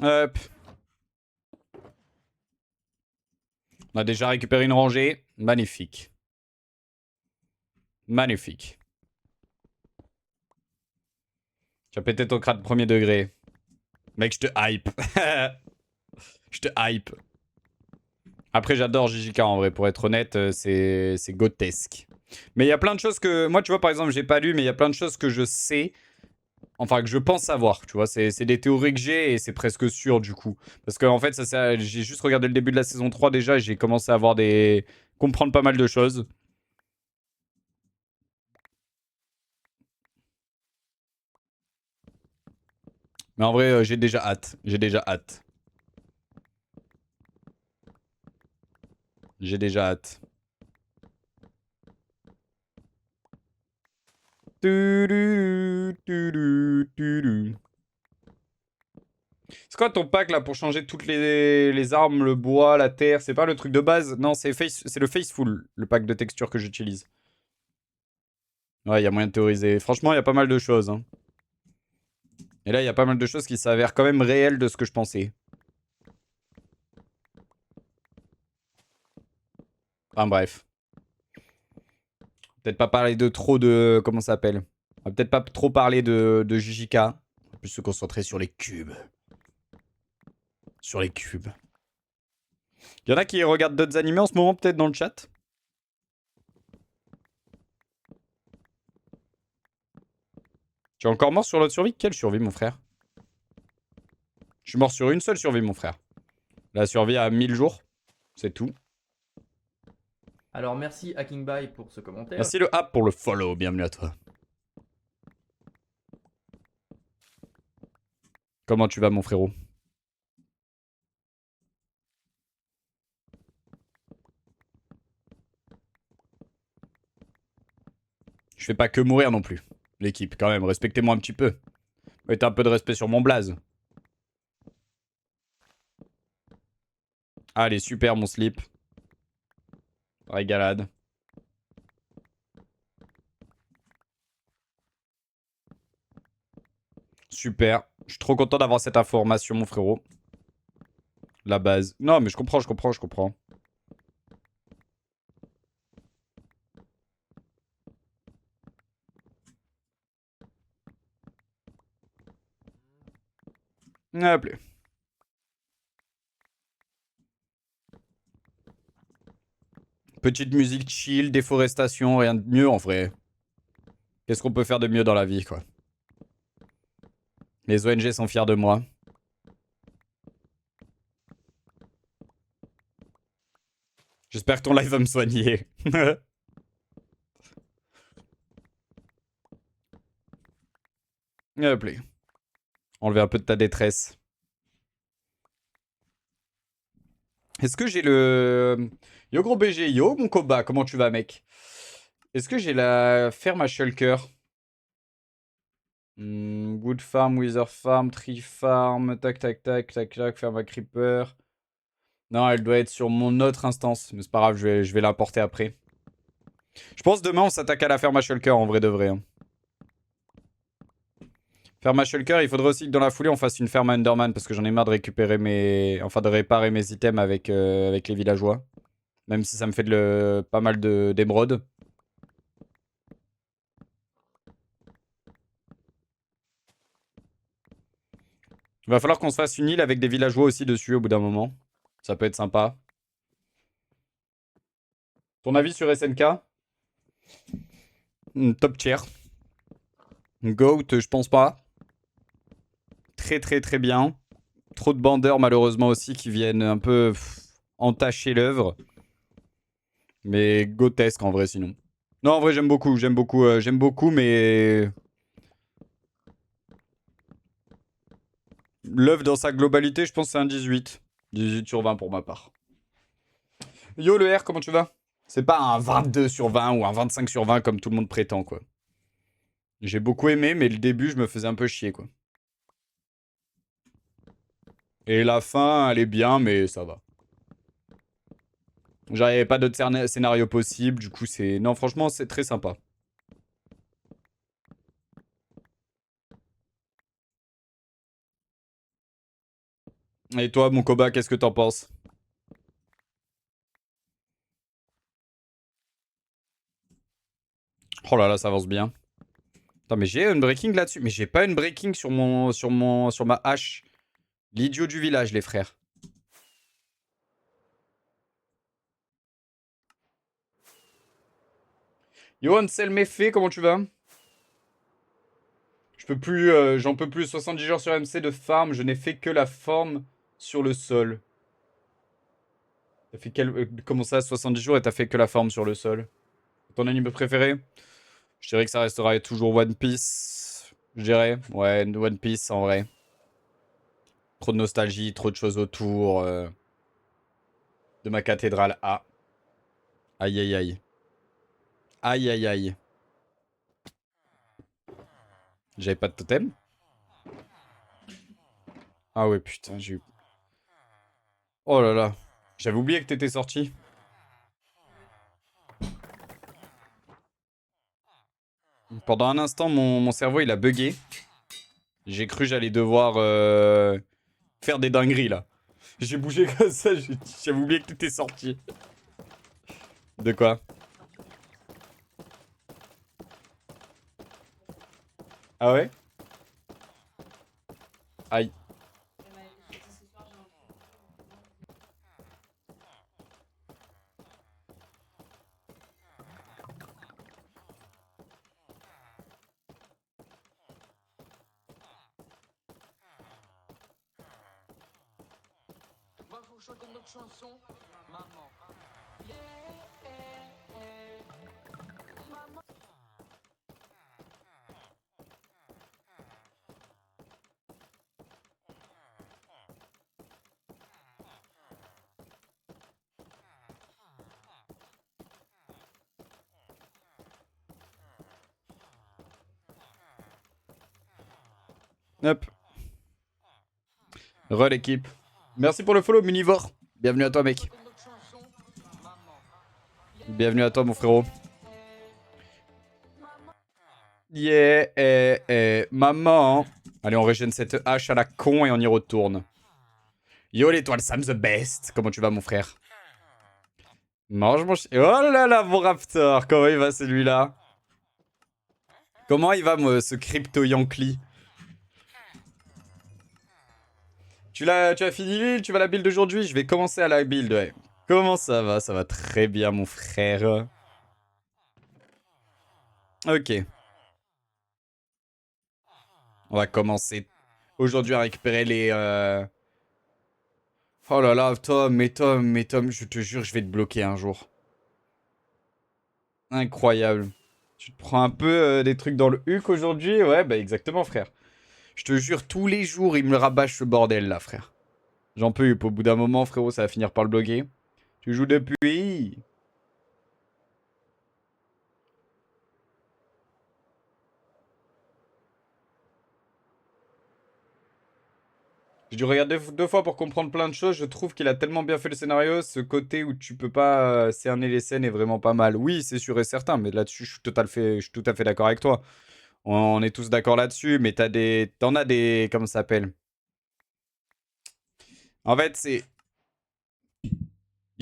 Hop. On a déjà récupéré une rangée. Magnifique. Magnifique. Tu as pété ton crâne premier degré. Mec, je te hype. Je te hype. Après, j'adore JJK en vrai. Pour être honnête, c'est grotesque. Mais il y a plein de choses que... Moi, tu vois, par exemple, j'ai pas lu, mais il y a plein de choses que je sais... Enfin, que je pense savoir, tu vois. C'est des théories que j'ai et c'est presque sûr, du coup. Parce qu'en fait, j'ai juste regardé le début de la saison 3 déjà et j'ai commencé à avoir des... comprendre pas mal de choses. Mais en vrai, j'ai déjà hâte. J'ai déjà hâte. J'ai déjà hâte. C'est quoi ton pack là pour changer toutes les armes, le bois, la terre? C'est pas le truc de base? Non, c'est le Faceful, le pack de texture que j'utilise. Ouais, il y a moyen de théoriser. Franchement, il y a pas mal de choses. Hein. Et là, il y a pas mal de choses qui s'avèrent quand même réelles de ce que je pensais. Enfin bref. Peut-être pas parler de trop de... Comment ça s'appelle? On va peut-être pas trop parler de JJK. On va plus se concentrer sur les cubes. Sur les cubes. Il y en a qui regardent d'autres animés en ce moment, peut-être dans le chat? Tu es encore mort sur l'autre survie? Quelle survie, mon frère? Je suis mort sur une seule survie, mon frère. La survie à 1000 jours. C'est tout. Alors merci Hackingby pour ce commentaire. Merci le app pour le follow. Bienvenue à toi. Comment tu vas, mon frérot? Je fais pas que mourir non plus. L'équipe, quand même. Respectez-moi un petit peu. Mettez un peu de respect sur mon blaze. Allez, super, mon slip. Régalade. Super. Je suis trop content d'avoir cette information, mon frérot. La base. Non, mais je comprends. Hop là. Petite musique chill, déforestation, rien de mieux en vrai. Qu'est-ce qu'on peut faire de mieux dans la vie, quoi. Les ONG sont fiers de moi. J'espère que ton live va me soigner. Hop là. Enlever un peu de ta détresse. Est-ce que j'ai le... Yo gros BG, yo mon Koba, comment tu vas mec? Est-ce que j'ai la ferme à shulker? Wood farm, wither farm, tree farm, tac tac tac tac tac, ferme à creeper. Non, elle doit être sur mon autre instance, mais c'est pas grave, je vais l'importer après. Je pense demain on s'attaque à la ferme à shulker en vrai de vrai. Hein. Ferme à shulker, il faudrait aussi que dans la foulée on fasse une ferme à Enderman parce que j'en ai marre de récupérer mes... Enfin de réparer mes items avec, avec les villageois. Même si ça me fait pas mal d'émeraudes. Il va falloir qu'on se fasse une île avec des villageois aussi dessus au bout d'un moment. Ça peut être sympa. Ton avis sur SNK? Top tier. Goat, je pense pas. Très très très bien. Trop de bandeurs malheureusement aussi qui viennent un peu entacher l'œuvre. Mais goatesque en vrai sinon. Non en vrai j'aime beaucoup, mais... L'œuvre dans sa globalité je pense que c'est un 18. 18 sur 20 pour ma part. Yo le R, comment tu vas? C'est pas un 22 sur 20 ou un 25 sur 20 comme tout le monde prétend quoi. J'ai beaucoup aimé mais le début je me faisais un peu chier quoi. Et la fin elle est bien mais ça va. J'avais pas d'autres scénarios possibles, du coup c'est... Non franchement c'est très sympa. Et toi mon Koba, qu'est-ce que t'en penses? Oh là là, ça avance bien. Attends, mais j'ai une breaking là-dessus. Mais j'ai pas une breaking sur ma hache. L'idiot du village, les frères. Yo, Ansel Méfait, comment tu vas? Je peux plus, j'en peux plus. 70 jours sur MC de farm, je n'ai fait que la forme sur le sol. T'as fait comment ça, 70 jours et t'as fait que la forme sur le sol? Ton anime préféré? Je dirais que ça restera toujours One Piece. Je dirais. Ouais, One Piece en vrai. Trop de nostalgie, trop de choses autour de ma cathédrale. Ah. Aïe aïe aïe. Aïe aïe aïe. J'avais pas de totem? Ah ouais, putain, j'ai eu... Oh là là. J'avais oublié que t'étais sorti. Pendant un instant, mon cerveau, il a bugué. J'ai cru que j'allais devoir faire des dingueries, là. J'ai bougé comme ça, j'avais oublié que t'étais sorti. De quoi? Ah ouais? Aïe. Moi, faut que je chante une autre chanson. Maman. Maman. Hop. Re l'équipe. Merci pour le follow, Munivore. Bienvenue à toi, mec. Bienvenue à toi, mon frérot. Yeah, maman. Allez, on régène cette hache à la con et on y retourne. Yo, l'étoile Sam the best. Comment tu vas, mon frère? Mange mon chien. Oh là là, mon raptor. Comment il va, celui-là? Comment il va, ce crypto Yankee? Tu as fini l'île, tu vas à la build d'aujourd'hui? Je vais commencer à la build, ouais. Comment ça va? Ça va très bien, mon frère. Ok. On va commencer aujourd'hui à récupérer les... Oh là là, Tom, je te jure, je vais te bloquer un jour. Incroyable. Tu te prends un peu des trucs dans le huc aujourd'hui? Ouais, bah exactement, frère. Je te jure, tous les jours, il me rabâche ce bordel, là, frère. J'en peux, au bout d'un moment, frérot, ça va finir par le bloquer. Tu joues depuis? J'ai dû regarder deux fois pour comprendre plein de choses. Je trouve qu'il a tellement bien fait le scénario. Ce côté où tu peux pas cerner les scènes est vraiment pas mal. Oui, c'est sûr et certain, mais là-dessus, je suis tout à fait d'accord avec toi. On est tous d'accord là-dessus, mais t'en as des, comment ça s'appelle? En fait,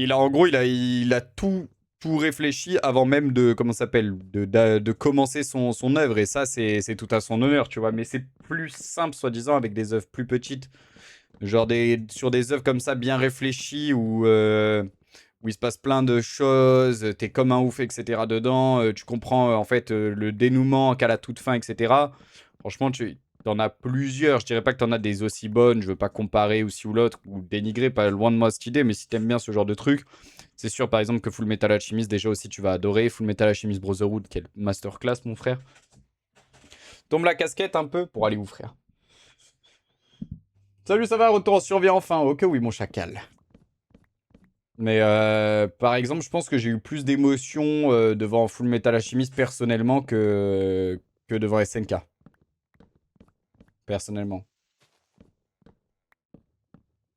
en gros, il a tout réfléchi avant même de, comment ça s'appelle, de commencer son œuvre. Et ça, c'est tout à son honneur, tu vois. Mais c'est plus simple, soi-disant, avec des œuvres plus petites. Genre sur des œuvres comme ça, bien réfléchies, où il se passe plein de choses, t'es comme un ouf, etc. dedans, tu comprends en fait le dénouement qu'à la toute fin, etc. Franchement, t'en as plusieurs. Je dirais pas que t'en as des aussi bonnes, je veux pas comparer aussi ou l'autre, ou dénigrer, pas loin de moi cette idée, mais si t'aimes bien ce genre de truc, c'est sûr par exemple que Full Metal Alchemist, déjà aussi tu vas adorer. Full Metal Alchemist Brotherhood, quelle masterclass, mon frère. Tombe la casquette un peu pour aller où, frère? Salut, ça va? Retour en survie enfin. Ok, oui, mon chacal. Mais par exemple, je pense que j'ai eu plus d'émotions devant Full Metal Alchemist personnellement que devant SNK. Personnellement.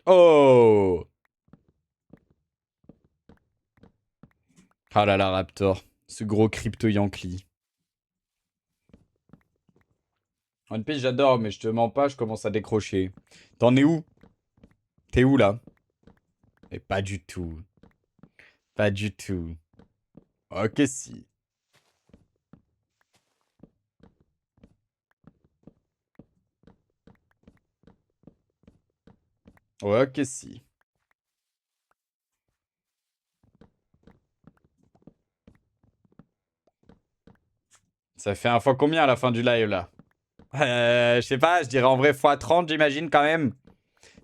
Oh! Ah là là, Raptor. Ce gros crypto Yankee. One Piece, j'adore, mais je te mens pas, je commence à décrocher. T'en es où? T'es où là? Et pas du tout. Pas du tout. Ok, si. Ok, si. Ça fait un fois combien à la fin du live là? Je sais pas, je dirais en vrai x30, j'imagine quand même.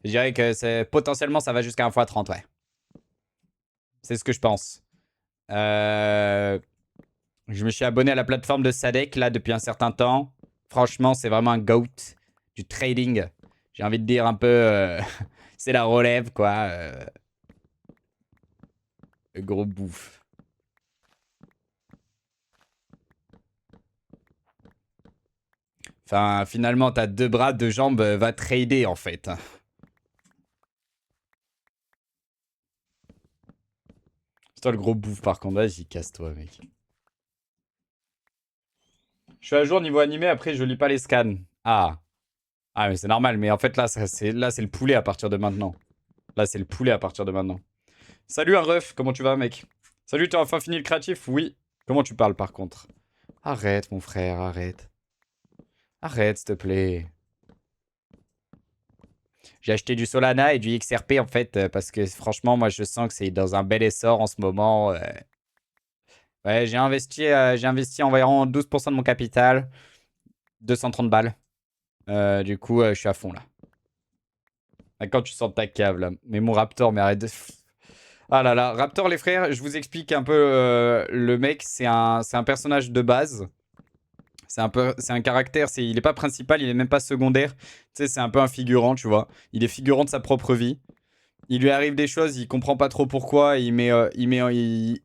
Je dirais que potentiellement ça va jusqu'à un x30, ouais. C'est ce que je pense. Je me suis abonné à la plateforme de Sadek là depuis un certain temps. Franchement, c'est vraiment un GOAT du trading. J'ai envie de dire un peu, c'est la relève quoi. Le gros bouffe. Enfin, finalement, t'as deux bras, deux jambes, va trader en fait. C'est toi le gros bouffe par contre, vas-y, casse-toi mec. Je suis à jour niveau animé, après je lis pas les scans. Ah. Ah mais c'est normal, mais en fait là, c'est le poulet à partir de maintenant. Là c'est le poulet à partir de maintenant. Salut un ref, comment tu vas mec? Salut, t'as enfin fini le créatif? Oui. Comment tu parles par contre? Arrête mon frère, arrête. Arrête s'il te plaît. J'ai acheté du Solana et du XRP en fait, parce que franchement moi je sens que c'est dans un bel essor en ce moment. Ouais, j'ai investi environ 12% de mon capital. 230 balles. Du coup, je suis à fond là. Quand tu sors de ta cave là. Mais mon Raptor, mais arrête de... Ah là là, Raptor les frères, je vous explique un peu le mec, c'est un personnage de base. C'est un caractère, il est pas principal, il est même pas secondaire. Tu sais, c'est un peu un figurant, tu vois. Il est figurant de sa propre vie. Il lui arrive des choses, il comprend pas trop pourquoi, il met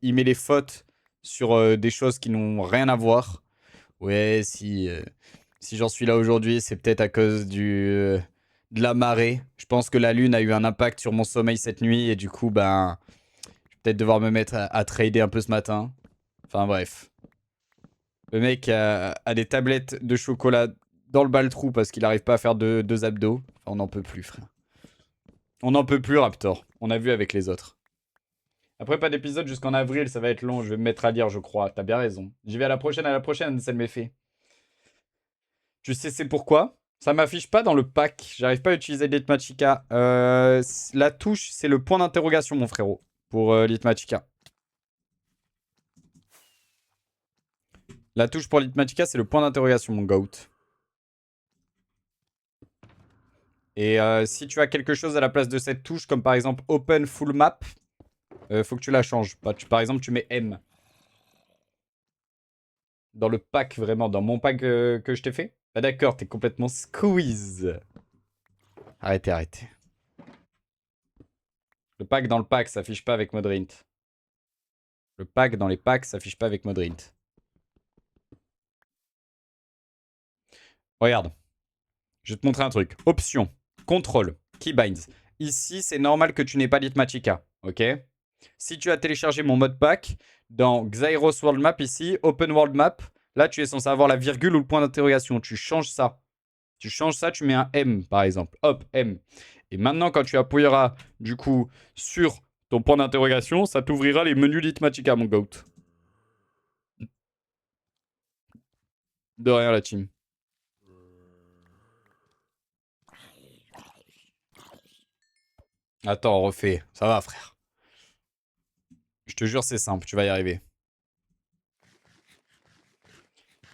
les fautes sur des choses qui n'ont rien à voir. Ouais, si j'en suis là aujourd'hui, c'est peut-être à cause de la marée. Je pense que la lune a eu un impact sur mon sommeil cette nuit et du coup, ben, je vais peut-être devoir me mettre à trader un peu ce matin. Enfin bref. Le mec a des tablettes de chocolat dans le bas-le-trou parce qu'il n'arrive pas à faire deux abdos. Enfin, on n'en peut plus, frère. On n'en peut plus, Raptor. On a vu avec les autres. Après, pas d'épisode jusqu'en avril, ça va être long. Je vais me mettre à lire, je crois. T'as bien raison. J'y vais à la prochaine, c'est le méfait. Tu sais c'est pourquoi? Ça m'affiche pas dans le pack. J'arrive pas à utiliser Litmatica. La touche, c'est le point d'interrogation, mon frérot, pour Litmatica. La touche pour Litmatica, c'est le point d'interrogation, mon goat. Et si tu as quelque chose à la place de cette touche, comme par exemple Open Full Map, faut que tu la changes. Par exemple, tu mets M. Dans le pack, vraiment, dans mon pack que je t'ai fait. Ah d'accord, t'es complètement squeeze. Arrêtez, arrêtez. Le pack dans le pack s'affiche pas avec Modrint. Le pack dans les packs s'affiche pas avec Modrint. Regarde. Je vais te montrer un truc. Option. Contrôle. Keybinds. Ici, c'est normal que tu n'aies pas Litmatica. Ok? Si tu as téléchargé mon mode pack, dans Xairos World Map ici, Open World Map, là, tu es censé avoir la virgule ou le point d'interrogation. Tu changes ça. Tu changes ça, tu mets un M, par exemple. Hop, M. Et maintenant, quand tu appuieras, du coup, sur ton point d'interrogation, ça t'ouvrira les menus Litmatica, mon goat. De rien, la team. Attends, on refait. Ça va, frère. Je te jure, c'est simple. Tu vas y arriver.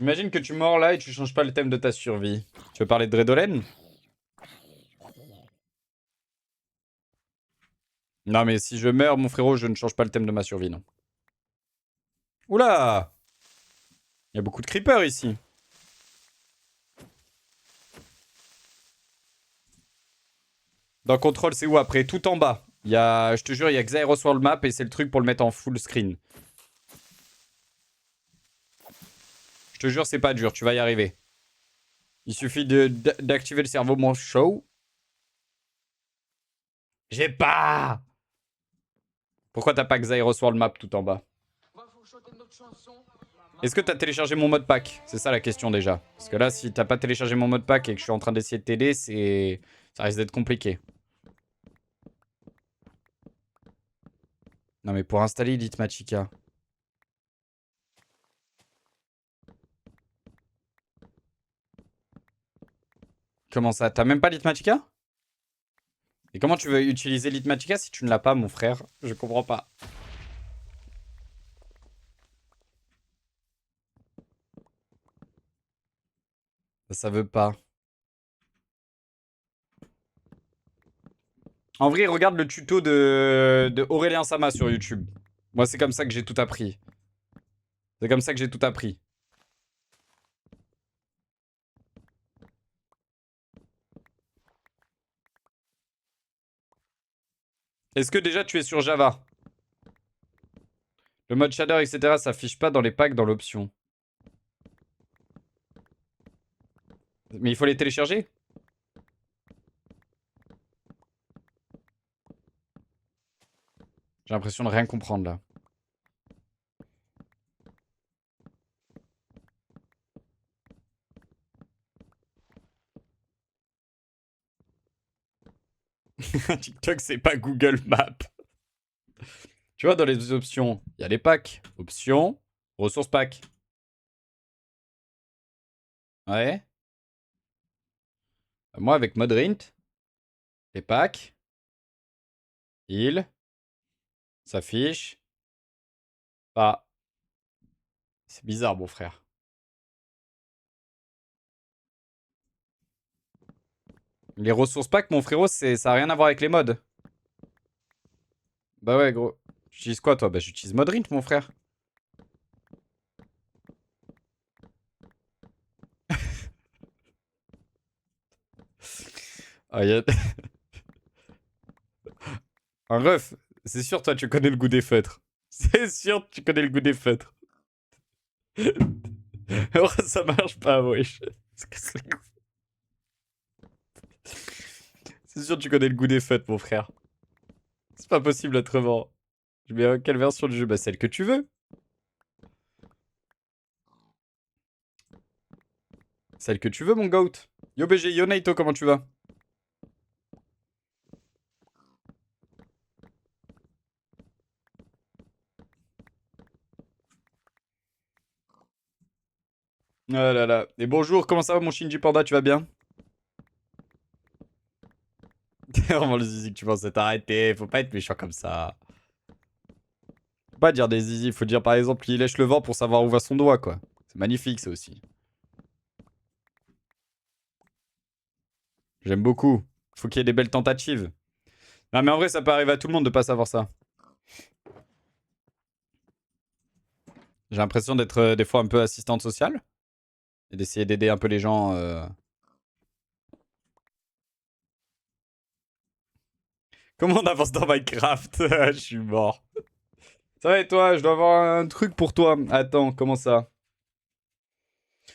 Imagine que tu mords là et tu changes pas le thème de ta survie. Tu veux parler de Dredolen? Non, mais si je meurs, mon frérot, je ne change pas le thème de ma survie, non. Oula! Il y a beaucoup de creepers ici. Dans Control, c'est où après? Tout en bas. Il y a, je te jure, il y a Xairos World Map et c'est le truc pour le mettre en full screen. Je te jure, c'est pas dur, tu vas y arriver. Il suffit d'activer le cerveau mon show. J'ai pas! Pourquoi t'as pas Xairos World Map tout en bas? Est-ce que t'as téléchargé mon mode pack? C'est ça la question déjà. Parce que là, si t'as pas téléchargé mon mode pack et que je suis en train d'essayer de t'aider, ça risque d'être compliqué. Non mais pour installer Litmatica. Comment ça? T'as même pas Litmatica? Et comment tu veux utiliser Litmatica si tu ne l'as pas, mon frère? Je comprends pas. Ça veut pas. En vrai, regarde le tuto de Aurélien Sama sur YouTube. Moi, c'est comme ça que j'ai tout appris. C'est comme ça que j'ai tout appris. Est-ce que déjà tu es sur Java? Le mode shader, etc. s'affiche pas dans les packs dans l'option. Mais il faut les télécharger? J'ai l'impression de rien comprendre là. TikTok, c'est pas Google Maps. Tu vois, dans les options, il y a les packs. Options, ressources packs. Ouais. Moi, avec Modrint, les packs, il s'affiche pas. C'est bizarre, mon frère. Les ressources packs, mon frérot, ça n'a rien à voir avec les mods. Bah ouais, gros. J'utilise quoi, toi? Bah, j'utilise Modrint, mon frère. Ah, Un ref, c'est sûr, toi, tu connais le goût des feutres. C'est sûr, tu connais le goût des feutres. Alors, ça marche pas, wesh. C'est sûr, tu connais le goût des feutres, mon frère. C'est pas possible autrement. Je mets quelle version du jeu? Bah, celle que tu veux. Celle que tu veux, mon goat. Yo BG, yo Naito, comment tu vas? Ah là là. Et bonjour, comment ça va, mon Shinji Panda, tu vas bien? Vraiment le zizi que tu penses t'arrêter. Faut pas être méchant comme ça. Faut pas dire des zizi. Faut dire par exemple, il lèche le vent pour savoir où va son doigt, quoi. C'est magnifique, ça aussi. J'aime beaucoup. Faut qu'il y ait des belles tentatives. Non, mais en vrai, ça peut arriver à tout le monde de pas savoir ça. J'ai l'impression d'être des fois un peu assistante sociale. Et d'essayer d'aider un peu les gens. Comment on avance dans Minecraft? Je suis mort. Ça va et toi? Je dois avoir un truc pour toi. Attends, comment ça?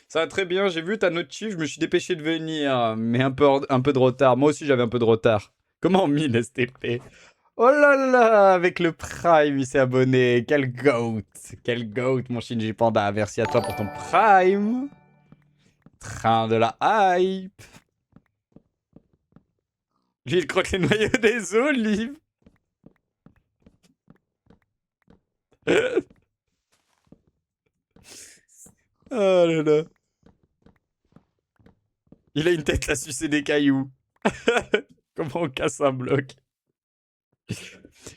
Ça va très bien, j'ai vu ta notif, je me suis dépêché de venir, mais un peu de retard. Moi aussi j'avais un peu de retard. Comment 1000 STP? Oh là là, avec le Prime, il s'est abonné. Quel goat. Quel goat, mon Shinji Panda. Merci à toi pour ton Prime. Train de la hype. Lui, il croque les noyaux des olives. Oh là là. Il a une tête à sucer des cailloux. Comment on casse un bloc?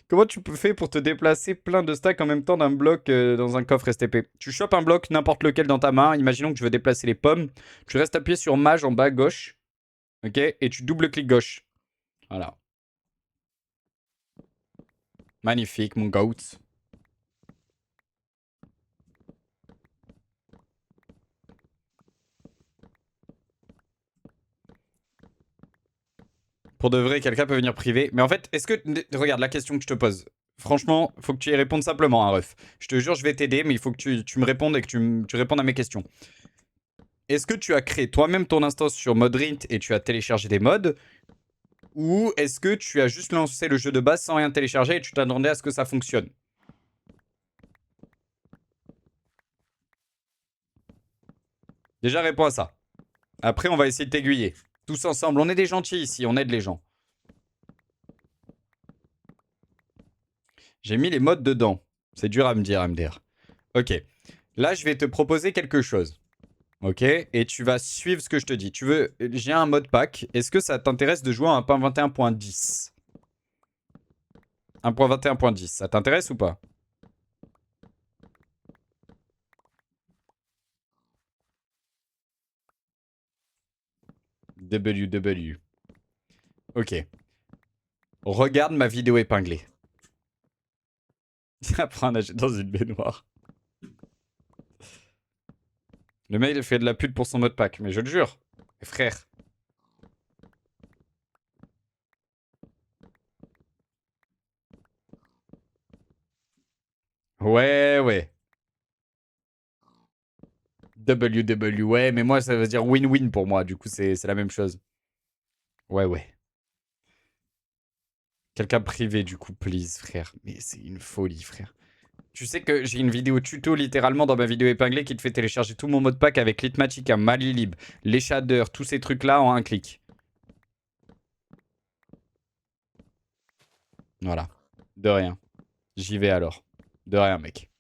Comment tu fais pour te déplacer plein de stacks en même temps d'un bloc dans un coffre STP? Tu chopes un bloc, n'importe lequel dans ta main. Imaginons que je veux déplacer les pommes. Tu restes appuyé sur Mage en bas gauche. Ok? Et tu double-cliques gauche. Voilà. Magnifique, mon goat. Pour de vrai, quelqu'un peut venir privé. Mais en fait, est-ce que... Regarde, la question que je te pose. Franchement, faut que tu y répondes simplement, hein, ref. Je te jure, je vais t'aider, mais il faut que tu me répondes et que tu répondes à mes questions. Est-ce que tu as créé toi-même ton instance sur Modrit et tu as téléchargé des mods? Ou est-ce que tu as juste lancé le jeu de base sans rien télécharger et tu t'attendais à ce que ça fonctionne? Déjà, réponds à ça. Après, on va essayer de t'aiguiller. Tous ensemble, on est des gentils ici, on aide les gens. J'ai mis les mods dedans. C'est dur à me dire, MDR. Ok. Là, je vais te proposer quelque chose. Ok? Et tu vas suivre ce que je te dis. Tu veux... J'ai un mode pack. Est-ce que ça t'intéresse de jouer à 1.21.10? 1.21.10, ça t'intéresse ou pas? WW. Ok. Regarde ma vidéo épinglée. Apprends à nager dans une baignoire. Le mail fait de la pute pour son mode pack, mais je le jure. Frère. Ouais, ouais. WW, ouais, mais moi ça veut dire win-win pour moi, du coup c'est la même chose. Ouais, ouais. Quelqu'un privé, du coup, please, frère. Mais c'est une folie, frère. Tu sais que j'ai une vidéo tuto littéralement dans ma vidéo épinglée qui te fait télécharger tout mon mode pack avec Litmatica, Malilib, les shaders, tous ces trucs-là en un clic. Voilà. De rien. J'y vais alors. De rien, mec.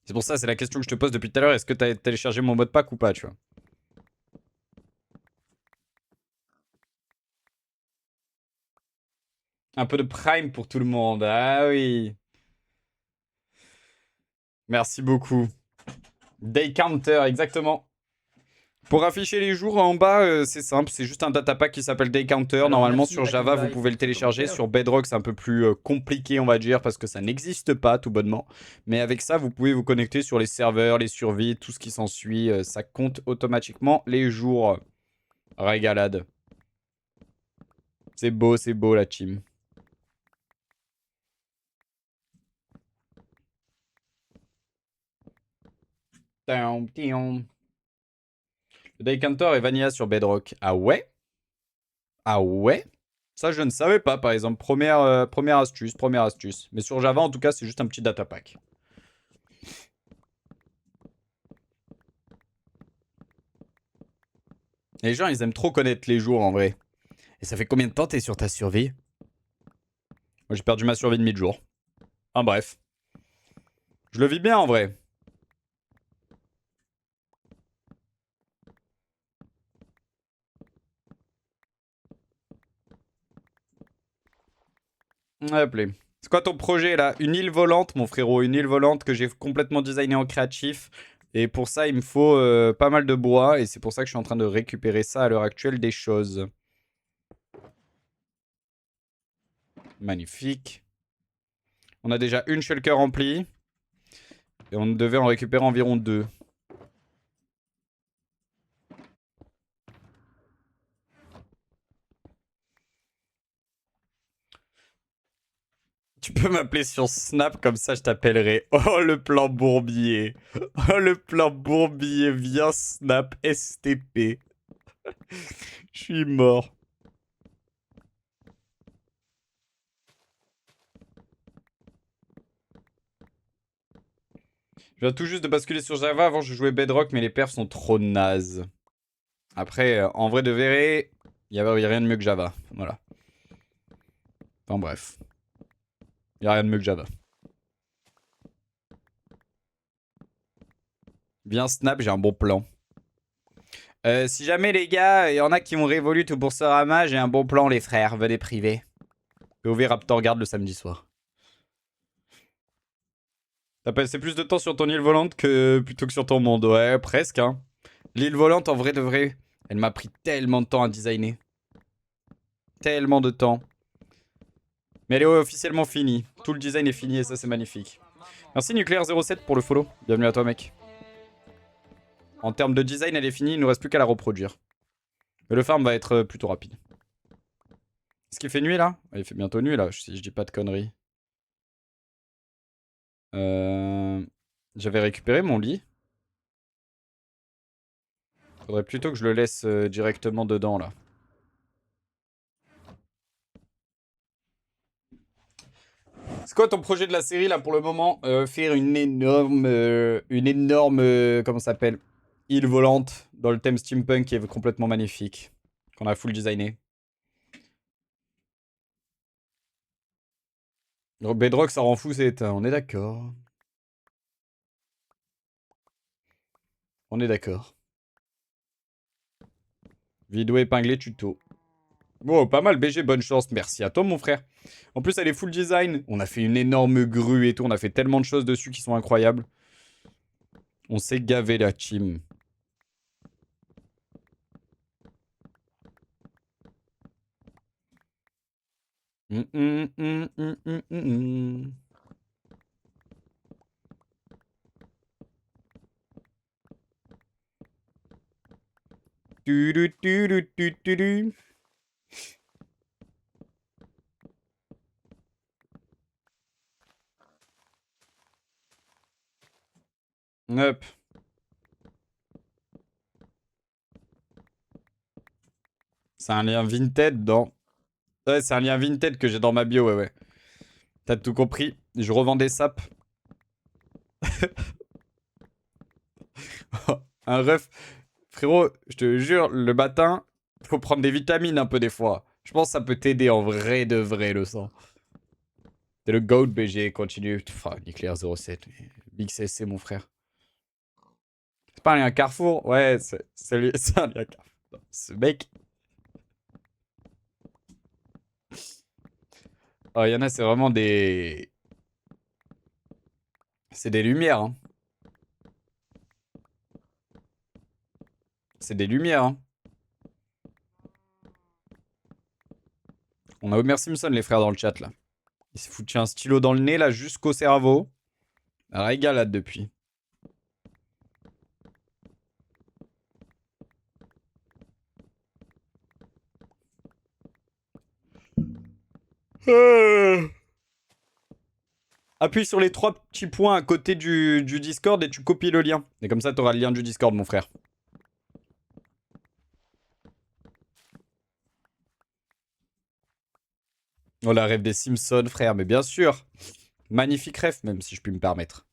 C'est pour ça, c'est la question que je te pose depuis tout à l'heure. Est-ce que t'as téléchargé mon mode pack ou pas, tu vois? Un peu de prime pour tout le monde. Ah oui. Merci beaucoup. Day counter, exactement. Pour afficher les jours en bas, c'est simple, c'est juste un data pack qui s'appelle Day Counter. Alors, Normalement merci, sur Java, vous Akimbai, pouvez le pour ce télécharger. commentaire. Sur Bedrock, c'est un peu plus compliqué, on va dire, parce que ça n'existe pas tout bonnement. Mais avec ça, vous pouvez vous connecter sur les serveurs, les survies, tout ce qui s'ensuit. Ça compte automatiquement les jours. Régalade. C'est beau la team. Le Day Counter est vanilla sur Bedrock. Ah ouais? Ah ouais? Ça, je ne savais pas, par exemple. Première astuce, première astuce. Mais sur Java, en tout cas, c'est juste un petit data pack. Les gens, ils aiment trop connaître les jours, en vrai. Et ça fait combien de temps t'es sur ta survie? Moi, j'ai perdu ma survie de mi-jour. Ah, bref. Je le vis bien, en vrai. Hop là. C'est quoi ton projet là? Une île volante, mon frérot. Une île volante que j'ai complètement designée en créatif. Et pour ça, il me faut pas mal de bois. Et c'est pour ça que je suis en train de récupérer ça à l'heure actuelle des choses. Magnifique. On a déjà une shulker remplie. Et on devait en récupérer environ 2. Tu peux m'appeler sur Snap, comme ça je t'appellerai. Oh, le plan Bourbier. Oh, le plan Bourbier. Viens Snap STP. Je suis mort. Je viens tout juste de basculer sur Java. Avant, je jouais Bedrock, mais les perfs sont trop nazes. Après, en vrai de vrai, il n'y a rien de mieux que Java. Voilà. Enfin bref. Il n'y a rien de mieux que Java. Viens Snap, j'ai un bon plan. Si jamais les gars, il y en a qui ont Revolut ou Boursorama, j'ai un bon plan les frères, venez priver. POV Raptor Garde le samedi soir. T'as passé plus de temps sur ton île volante que plutôt que sur ton monde. Ouais, presque hein. L'île volante en vrai de vrai, elle m'a pris tellement de temps à designer. Tellement de temps. Mais elle est officiellement finie. Tout le design est fini et ça c'est magnifique. Merci Nucléaire07 pour le follow. Bienvenue à toi mec. En termes de design, elle est finie, il ne nous reste plus qu'à la reproduire. Mais le farm va être plutôt rapide. Est-ce qu'il fait nuit là? Il fait bientôt nuit là, si je dis pas de conneries. J'avais récupéré mon lit. Faudrait plutôt que je le laisse directement dedans là. C'est quoi ton projet de la série là pour le moment? Faire une énorme, comment ça s'appelle? Île volante dans le thème steampunk qui est complètement magnifique. Qu'on a full designé. Bedrock ça rend fou, c'est éteint, on est d'accord. On est d'accord. Vidéo épinglée tuto. Bon, pas mal BG, bonne chance. Merci à toi mon frère. En plus elle est full design. On a fait une énorme grue et tout. On a fait tellement de choses dessus qui sont incroyables. On s'est gavé la team. Du, du, du, du, du, du, du. Hop. C'est un lien Vinted dans... Ouais, c'est un lien Vinted que j'ai dans ma bio, ouais, ouais. T'as tout compris. Je revends des sapes. Un ref. Frérot, je te jure, le matin, faut prendre des vitamines un peu des fois. Je pense que ça peut t'aider en vrai de vrai, le sang. T'es le GOAT BG, continue. Enfin, Nucléaire 07. Big CSC, mon frère. C'est pas un lien Carrefour? Ouais, c'est un lien Carrefour. Ce mec... Oh, il y en a, c'est vraiment des... C'est des lumières, hein. C'est des lumières, hein. On a Homer Simpson, les frères, dans le chat, là. Il s'est foutu un stylo dans le nez, là, jusqu'au cerveau. Régalade depuis. Appuie sur les 3 petits points à côté du Discord et tu copies le lien. Et comme ça, tu auras le lien du Discord, mon frère. Oh, la rêve des Simpsons, frère, mais bien sûr. Magnifique rêve, même si je puis me permettre.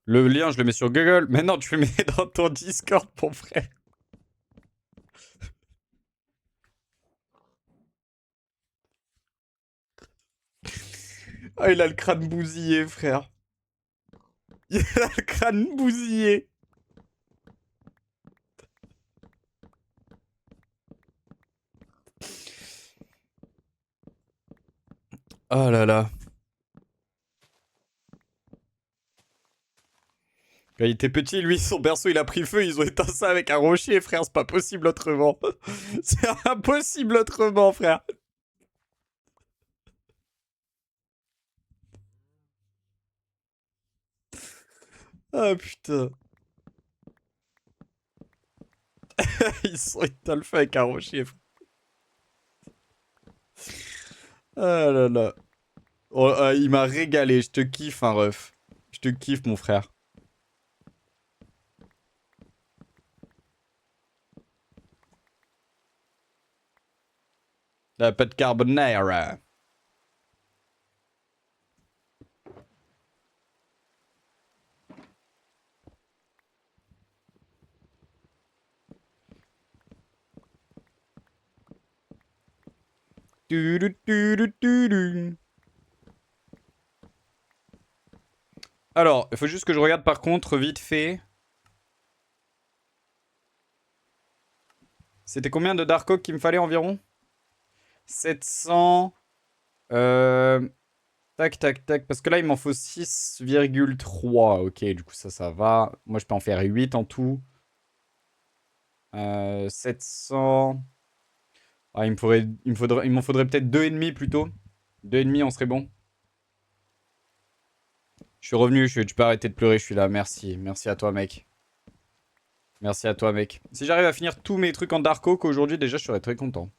Le lien, je le mets sur Google. Mais non, tu le mets dans ton Discord, mon frère. Ah, il a le crâne bousillé, frère. Il a le crâne bousillé. Oh là là. Quand il était petit, lui, son berceau, il a pris feu. Ils ont éteint ça avec un rocher, frère. C'est pas possible autrement. C'est impossible autrement, frère. Ah putain. Ils sont éteints le feu avec un rocher, frère. Ah là là. Oh, il m'a régalé. Je te kiffe, hein, ref. Je te kiffe, mon frère. La pâte carbonara. Alors, il faut juste que je regarde par contre, vite fait. C'était combien de Dark Oak qu'il me fallait environ? 700. Tac, tac, tac. Parce que là, il m'en faut 6,3. Ok, du coup, ça va. Moi, je peux en faire 8 en tout. 700. Ah, il m'en faudrait peut-être 2,5 plutôt. 2,5, on serait bon. Je suis revenu, tu peux arrêter de pleurer, je suis là. Merci. Merci à toi, mec. Merci à toi, mec. Si j'arrive à finir tous mes trucs en Dark Oak aujourd'hui, déjà, je serais très content.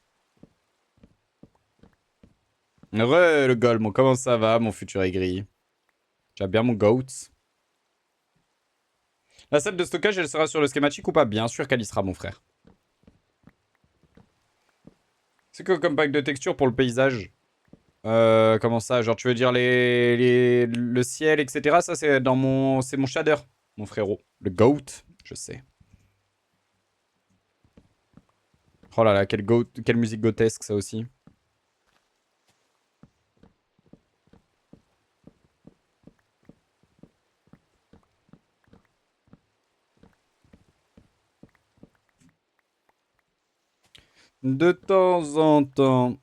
Re, le Golm, comment ça va, mon futur aigri? Tu as bien mon goat? La salle de stockage, elle sera sur le schématique ou pas? Bien sûr qu'elle y sera, mon frère. C'est que comme pack de texture pour le paysage? Comment ça? Genre, tu veux dire le ciel, etc. Ça, c'est dans mon... C'est mon shader, mon frérot. Le goat, je sais. Oh là là, quelle musique gothesque, ça aussi. De temps en temps.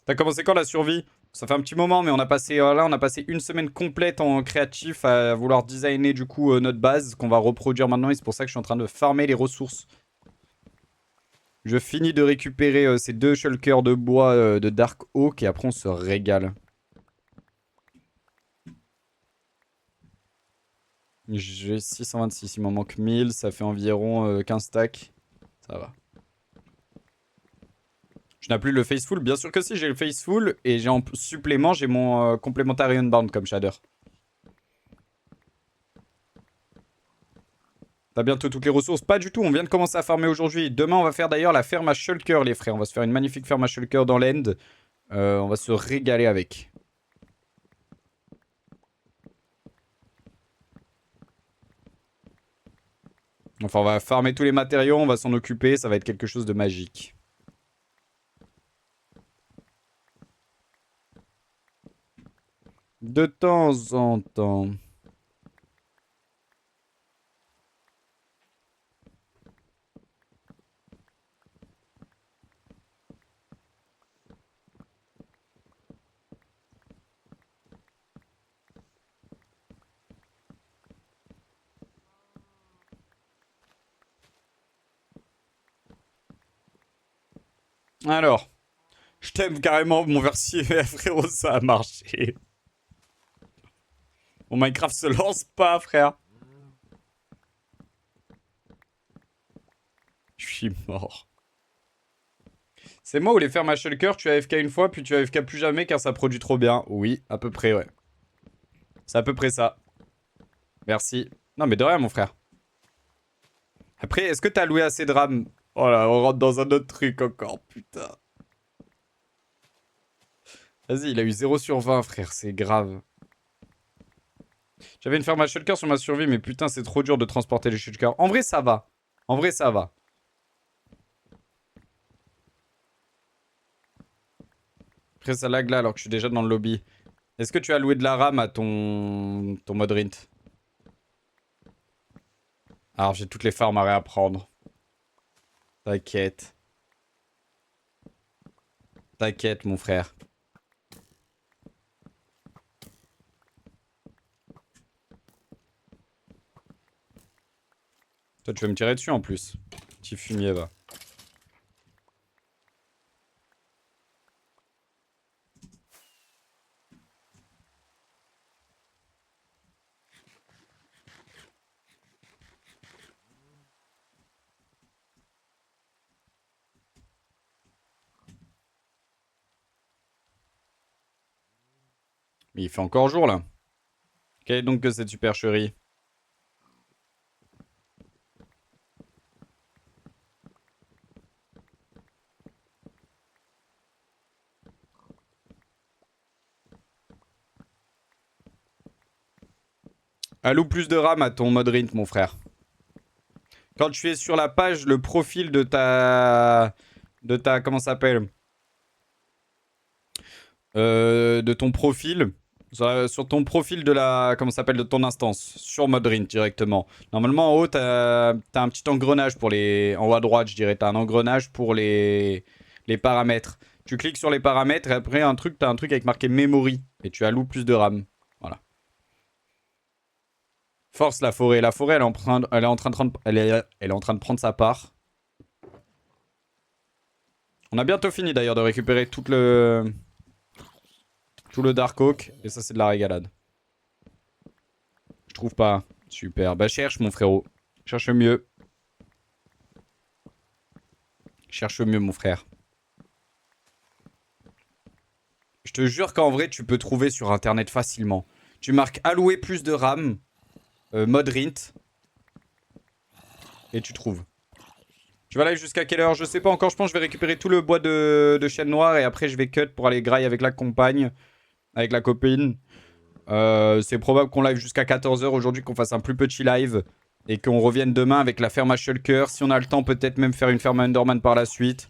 T'as commencé quand la survie? Ça fait un petit moment, mais on a passé là, on a passé une semaine complète en créatif à vouloir designer du coup notre base qu'on va reproduire maintenant. Et c'est pour ça que je suis en train de farmer les ressources. Je finis de récupérer ces 2 shulkers de bois de Dark Oak et après on se régale. J'ai 626, il m'en manque 1000, ça fait environ 15 stacks. Ça va. Je n'ai plus le Faceful, bien sûr que si, j'ai le Faceful et j'ai en supplément, j'ai mon complémentaire Unbound comme shader. T'as bientôt toutes les ressources? Pas du tout, on vient de commencer à farmer aujourd'hui. Demain, on va faire d'ailleurs la ferme à Shulker, les frères. On va se faire une magnifique ferme à Shulker dans l'end. On va se régaler avec. Enfin, on va farmer tous les matériaux, on va s'en occuper, ça va être quelque chose de magique. De temps en temps. Alors, je t'aime carrément, mon versier, frérot, ça a marché. Mon Minecraft se lance pas, frère. Je suis mort. C'est moi ou les fermes à Shulker, tu as AFK une fois, puis tu as AFK plus jamais car ça produit trop bien. Oui, à peu près, ouais. C'est à peu près ça. Merci. Non, mais de rien, mon frère. Après, est-ce que t'as loué assez de RAM? Oh là, on rentre dans un autre truc encore, putain. Vas-y, il a eu 0 sur 20, frère. C'est grave. J'avais une ferme à shulker sur ma survie, mais putain, c'est trop dur de transporter les shulkers. En vrai, ça va. En vrai, ça va. Après, ça lag là alors que je suis déjà dans le lobby. Est-ce que tu as loué de la RAM à ton mode Rint? Alors, j'ai toutes les farms à réapprendre. T'inquiète. T'inquiète, mon frère. Toi, tu veux me tirer dessus en plus. Petit fumier, va. Mais il fait encore jour, là. Quelle est donc que cette supercherie? Alloue plus de RAM à ton mode Rint, mon frère. Quand tu es sur la page, le profil de ta... comment ça s'appelle? De ton profil. Sur ton profil de la... comment ça s'appelle? De ton instance. Sur mode Rint, directement. Normalement, en haut, t'as un petit engrenage pour les... En haut à droite, je dirais. T'as un engrenage pour les paramètres. Tu cliques sur les paramètres et après, t'as un truc avec marqué Memory. Et tu alloues plus de RAM. Voilà. Force la forêt. La forêt, elle est en train de prendre sa part. On a bientôt fini d'ailleurs de récupérer tout le Dark Oak. Et ça, c'est de la régalade. Je trouve pas. Super. Bah, cherche, mon frérot. Cherche mieux. Cherche mieux, mon frère. Je te jure qu'en vrai, tu peux trouver sur internet facilement. Tu marques allouer plus de RAM. Mode Rint. Et tu trouves. Tu vas live jusqu'à quelle heure? Je sais pas encore. Je pense que je vais récupérer tout le bois de chêne noir. Et après, je vais cut pour aller graille avec la compagne. Avec la copine. C'est probable qu'on live jusqu'à 14 h aujourd'hui. Qu'on fasse un plus petit live. Et qu'on revienne demain avec la ferme à shulker. Si on a le temps, peut-être même faire une ferme à Enderman par la suite.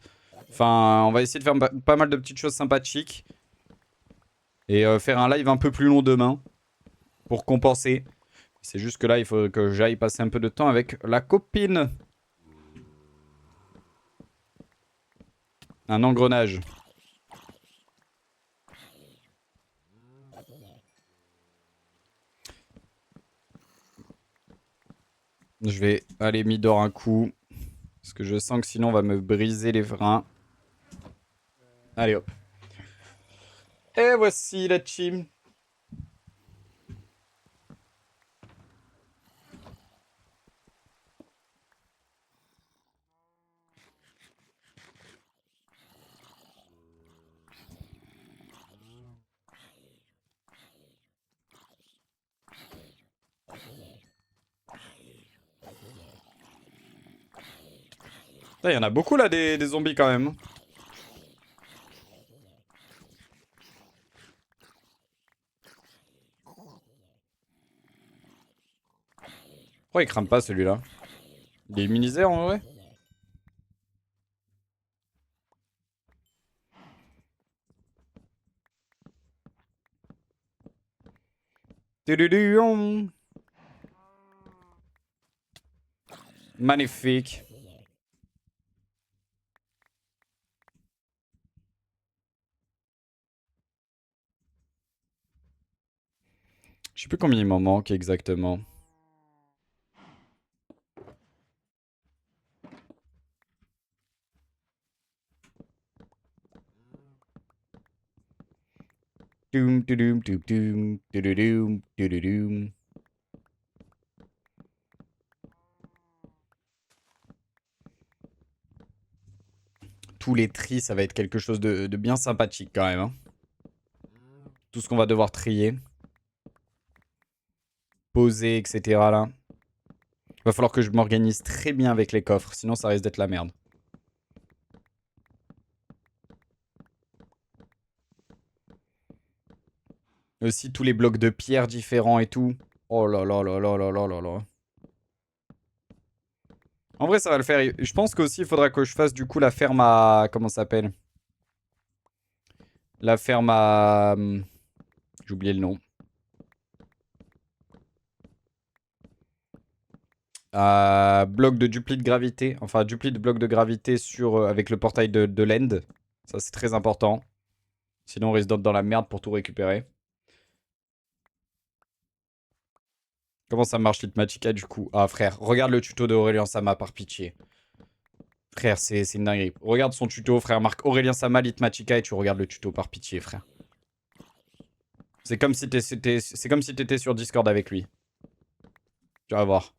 Enfin, on va essayer de faire pas mal de petites choses sympathiques. Et faire un live un peu plus long demain. Pour compenser. C'est juste que là, il faut que j'aille passer un peu de temps avec la copine. Un engrenage. Je vais aller Midor un coup. Parce que je sens que sinon on va me briser les freins. Allez hop. Et voici la team. Il y en a beaucoup là des zombies quand même. Pourquoi il crame pas celui-là? Il est immunisé en vrai? Tududuum. Magnifique. Je sais plus combien il m'en manque exactement. Doom, doom, doom, doom, doom, doom. Tous les tris, ça va être quelque chose de bien sympathique quand même. Hein. Tout ce qu'on va devoir trier. Poser, etc. là. Va falloir que je m'organise très bien avec les coffres, sinon ça risque d'être la merde. Aussi tous les blocs de pierre différents et tout. Oh là là là là là là là là. En vrai, ça va le faire. Je pense qu'aussi, il faudra que je fasse du coup la ferme à... Comment ça s'appelle? La ferme à... J'ai oublié le nom. Bloc de dupli de gravité. Enfin, dupli de bloc de gravité sur, avec le portail de l'end. Ça, c'est très important. Sinon, on risque d'être dans la merde pour tout récupérer. Comment ça marche l'Hitmatica du coup? Ah frère, regarde le tuto d'Aurélien Sama par pitié. Frère, c'est une dinguerie. Regarde son tuto, frère. Marque Aurélien Sama l'Hitmatica et tu regardes le tuto par pitié, frère. C'est comme si t'étais sur Discord avec lui. Tu vas voir.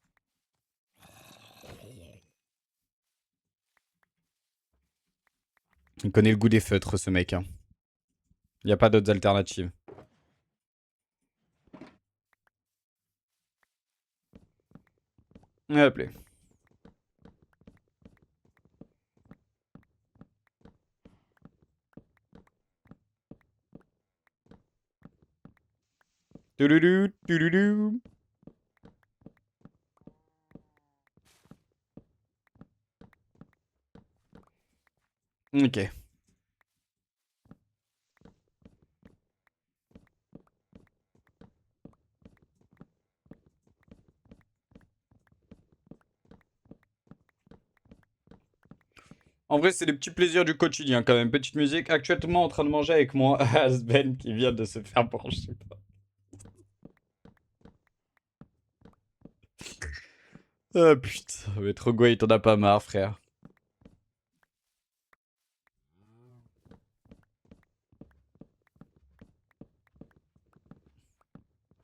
Il connaît le goût des feutres, ce mec. Hein. Il n'y a pas d'autres alternatives. Hop là. Touloulou, touloulou. Ok. En vrai, c'est des petits plaisirs du quotidien quand même. Petite musique. Actuellement en train de manger avec moi Asben qui vient de se faire brancher. Ah putain, mais trop il t'en as pas marre, frère.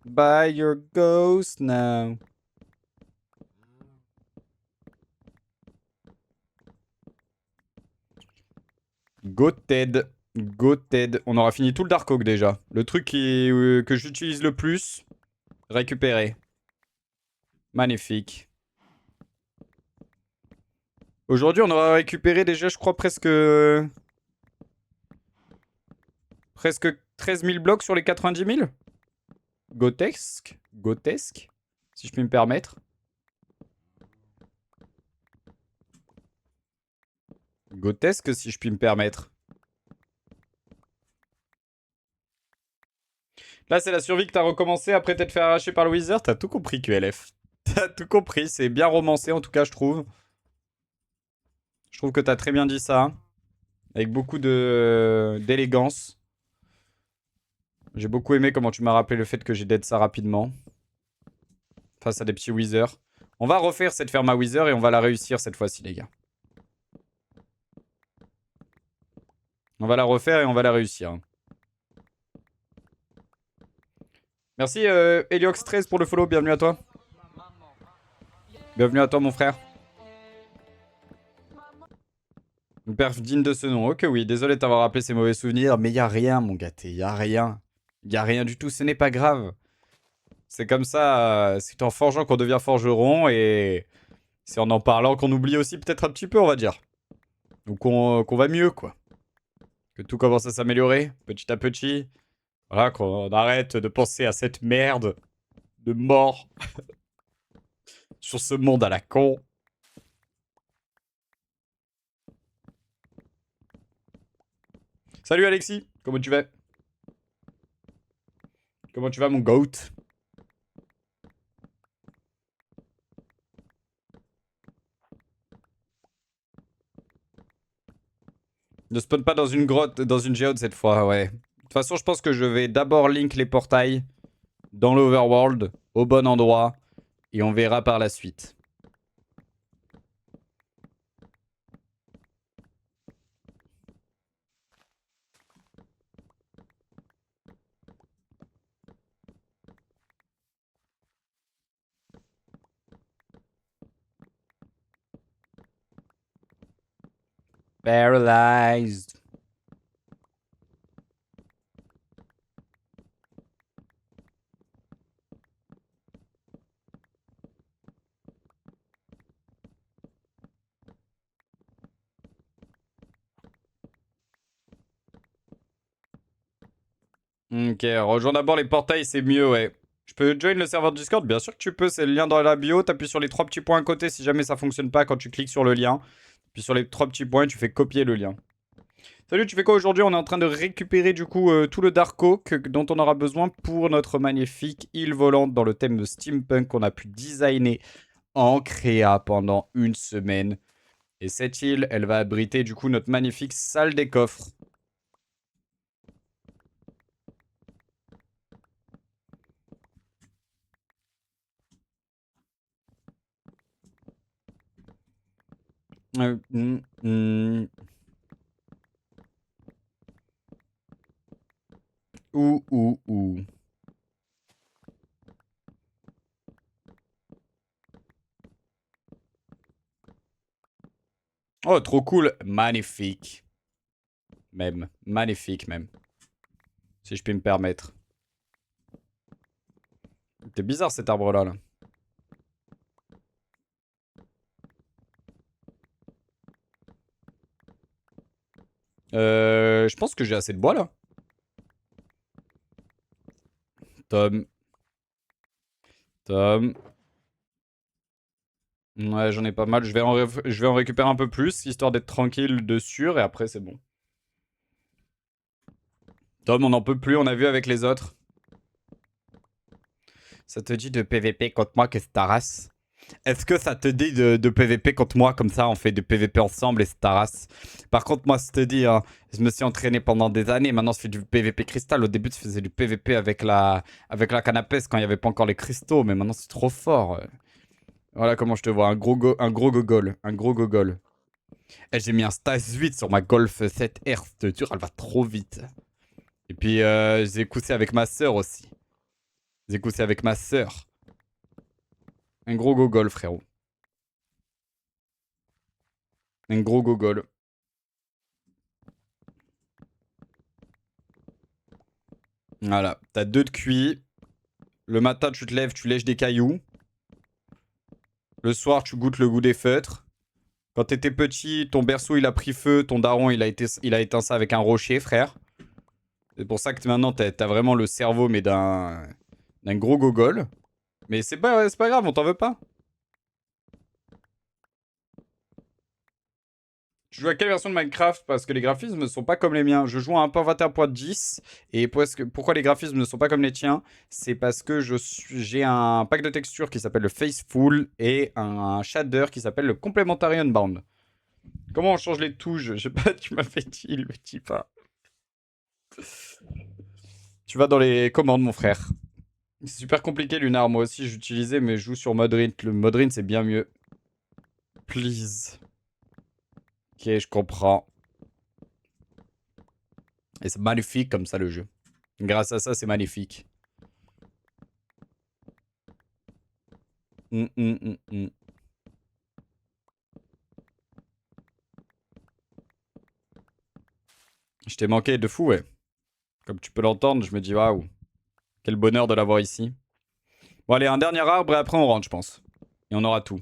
Buy your ghost now. Goated. Goated. On aura fini tout le Dark Oak déjà. Le truc que j'utilise le plus. Récupéré. Magnifique. Aujourd'hui, on aura récupéré déjà, je crois, presque 13 000 blocs sur les 90 000. Gotesque. Gotesque. Si je puis me permettre. Gotesque, si je puis me permettre. Là, c'est la survie que t'as recommencé après t'être fait arracher par le Wizard. T'as tout compris, QLF. T'as tout compris. C'est bien romancé, en tout cas, je trouve. Je trouve que t'as très bien dit ça. Avec beaucoup d'élégance. J'ai beaucoup aimé comment tu m'as rappelé le fait que j'ai dead ça rapidement. Face à des petits Wizards. On va refaire cette ferme à Wizard et on va la réussir cette fois-ci, les gars. On va la refaire et on va la réussir. Merci Heliox13 pour le follow, bienvenue à toi. Bienvenue à toi mon frère. Une perf digne de ce nom. Ok oui, désolé de t'avoir rappelé ces mauvais souvenirs, mais y a rien mon gâté, y a rien. Y a rien du tout, ce n'est pas grave. C'est comme ça, c'est en forgeant qu'on devient forgeron et c'est en parlant qu'on oublie aussi peut-être un petit peu on va dire. Ou qu'on va mieux quoi. Que tout commence à s'améliorer petit à petit. Voilà, qu'on arrête de penser à cette merde de mort sur ce monde à la con. Salut Alexis, comment tu vas? Comment tu vas mon goat? Ne spawn pas dans une grotte, dans une géode cette fois, ouais. De toute façon, je pense que je vais d'abord link les portails dans l'overworld, au bon endroit, et on verra par la suite. Paralyzed. Ok, rejoins d'abord les portails, c'est mieux, ouais. Je peux join le serveur Discord? Bien sûr que tu peux, c'est le lien dans la bio. T'appuies sur les 3 petits points à côté si jamais ça fonctionne pas quand tu cliques sur le lien. Puis sur les 3 petits points, tu fais copier le lien. Salut, tu fais quoi aujourd'hui? On est en train de récupérer du coup tout le Dark Oak dont on aura besoin pour notre magnifique île volante dans le thème de steampunk qu'on a pu designer en créa pendant une semaine. Et cette île, elle va abriter du coup notre magnifique salle des coffres. Euh, hmm, hmm. Ouh. Oh, trop cool. Magnifique. Même. Magnifique, même. Si je puis me permettre. C'est bizarre cet arbre-là, là. Je pense que j'ai assez de bois, là. Tom. Tom. Ouais, j'en ai pas mal. Je vais en récupérer un peu plus, histoire d'être tranquille dessus, et après, c'est bon. Tom, on n'en peut plus, on a vu avec les autres. Ça te dit de PVP contre moi, qu'est-ce que ta race? Est-ce que ça te dit de PVP contre moi, comme ça, on fait du PVP ensemble et c'est ta race? Par contre, moi, ça te dit, hein, je me suis entraîné pendant des années, maintenant, je fais du PVP cristal. Au début, tu faisais du PVP avec la canne à pêche quand il n'y avait pas encore les cristaux, mais maintenant, c'est trop fort. Voilà comment je te vois, un gros gogol, un gros gogol. Et j'ai mis un stage 8 sur ma Golf 7R, je te jure, elle va trop vite. Et puis, j'ai coussé avec ma sœur aussi. J'ai coussé avec ma sœur. Un gros gogol, frérot. Un gros gogol. Voilà, t'as 2 de QI. Le matin, tu te lèves, tu lèches des cailloux. Le soir, tu goûtes le goût des feutres. Quand t'étais petit, ton berceau, il a pris feu. Ton daron, il a éteint ça avec un rocher, frère. C'est pour ça que maintenant, t'as vraiment le cerveau, mais d'un gros gogol. Mais c'est pas grave, on t'en veut pas. Tu joues à quelle version de Minecraft? Parce que les graphismes ne sont pas comme les miens. Je joue à 1.21.10. Et pourquoi les graphismes ne sont pas comme les tiens? C'est parce que j'ai un pack de textures qui s'appelle le Faceful et un shader qui s'appelle le Complementary Unbound. Comment on change les touches? Je sais pas, tu m'as fait dit, il me dit pas. Tu vas dans les commandes, mon frère. C'est super compliqué, Lunar. Moi aussi, j'utilisais, mais je joue sur Modrin. Le Modrin, c'est bien mieux. Please. Ok, je comprends. Et c'est magnifique comme ça, le jeu. Grâce à ça, c'est magnifique. Hum, hum, hum, hum. Je t'ai manqué de fou, ouais. Comme tu peux l'entendre, je me dis, waouh, quel bonheur de l'avoir ici. Bon, allez, un dernier arbre et après on rentre, je pense. Et on aura tout.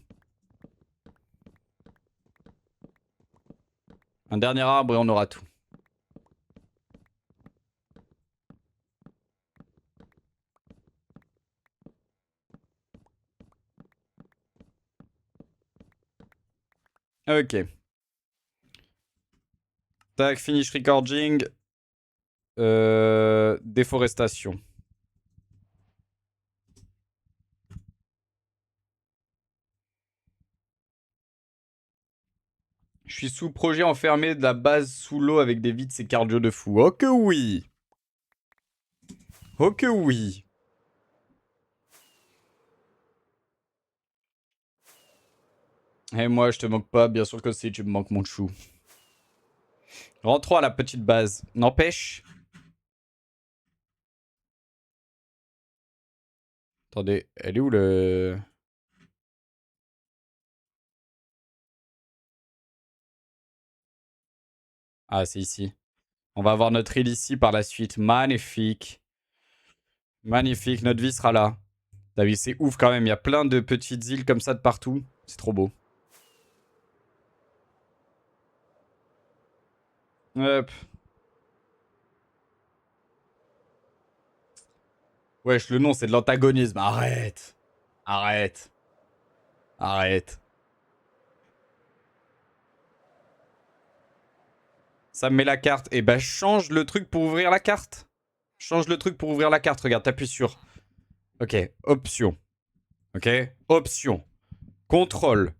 Un dernier arbre et on aura tout. Ok. Tac, finish recording. Déforestation. Je suis sous projet enfermé de la base sous l'eau avec des vides, c'est cardio de fou. Oh que oui. Oh que oui. Et moi, je te manque pas, bien sûr que si, tu me manques mon chou. Rentrons à la petite base. N'empêche. Attendez, elle est où le... Ah, c'est ici. On va avoir notre île ici par la suite. Magnifique. Magnifique, notre vie sera là. T'as vu, c'est ouf quand même. Il y a plein de petites îles comme ça de partout. C'est trop beau. Hop. Wesh, le nom, c'est de l'antagonisme. Arrête. Arrête. Arrête. Ça me met la carte. Eh ben, change le truc pour ouvrir la carte. Change le truc pour ouvrir la carte. Regarde, t'appuies sur... Ok, option. Ok, option. Contrôle.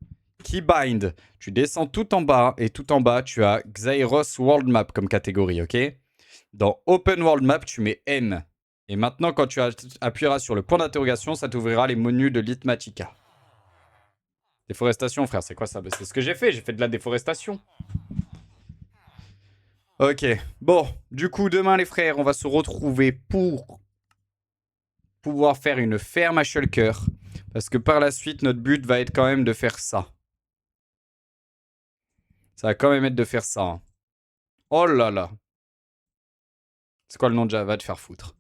Keybind. Tu descends tout en bas. Et tout en bas, tu as Xairos World Map comme catégorie, ok? Dans Open World Map, tu mets N. Et maintenant, quand tu appuieras sur le point d'interrogation, ça t'ouvrira les menus de Litmatica. Déforestation, frère, c'est quoi ça? Bah, c'est ce que j'ai fait de la déforestation. Ok, bon, du coup, demain, les frères, on va se retrouver pour pouvoir faire une ferme à shulker. Parce que par la suite, notre but va être quand même de faire ça. Ça va quand même être de faire ça. Hein. Oh là là. C'est quoi le nom déjà? Va te faire foutre.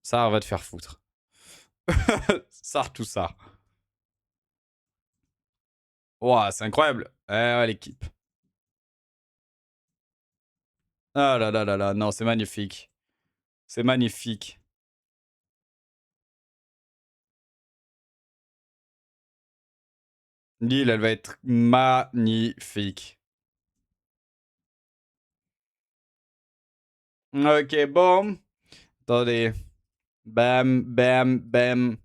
Ça va te faire foutre. Ça, tout ça. Ouah, c'est incroyable. Ouais, l'équipe. Ah là là là là, non, c'est magnifique. C'est magnifique. L'île, elle va être magnifique. Ok, bon. Attendez. Bam, bam, bam.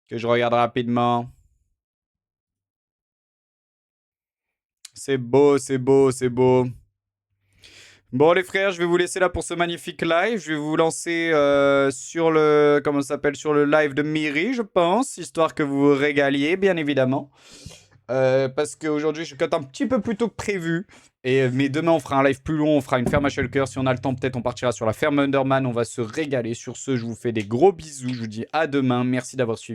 Que je regarde rapidement. C'est beau, c'est beau, c'est beau. Bon les frères, je vais vous laisser là pour ce magnifique live. Je vais vous lancer sur le comment ça s'appelle, sur le live de Miri, je pense, histoire que vous vous régaliez, bien évidemment. Parce qu'aujourd'hui, je cut un petit peu plus tôt que prévu. Mais demain, on fera un live plus long, on fera une ferme à shulker. Si on a le temps, peut-être on partira sur la ferme Underman. On va se régaler. Sur ce, je vous fais des gros bisous. Je vous dis à demain. Merci d'avoir suivi.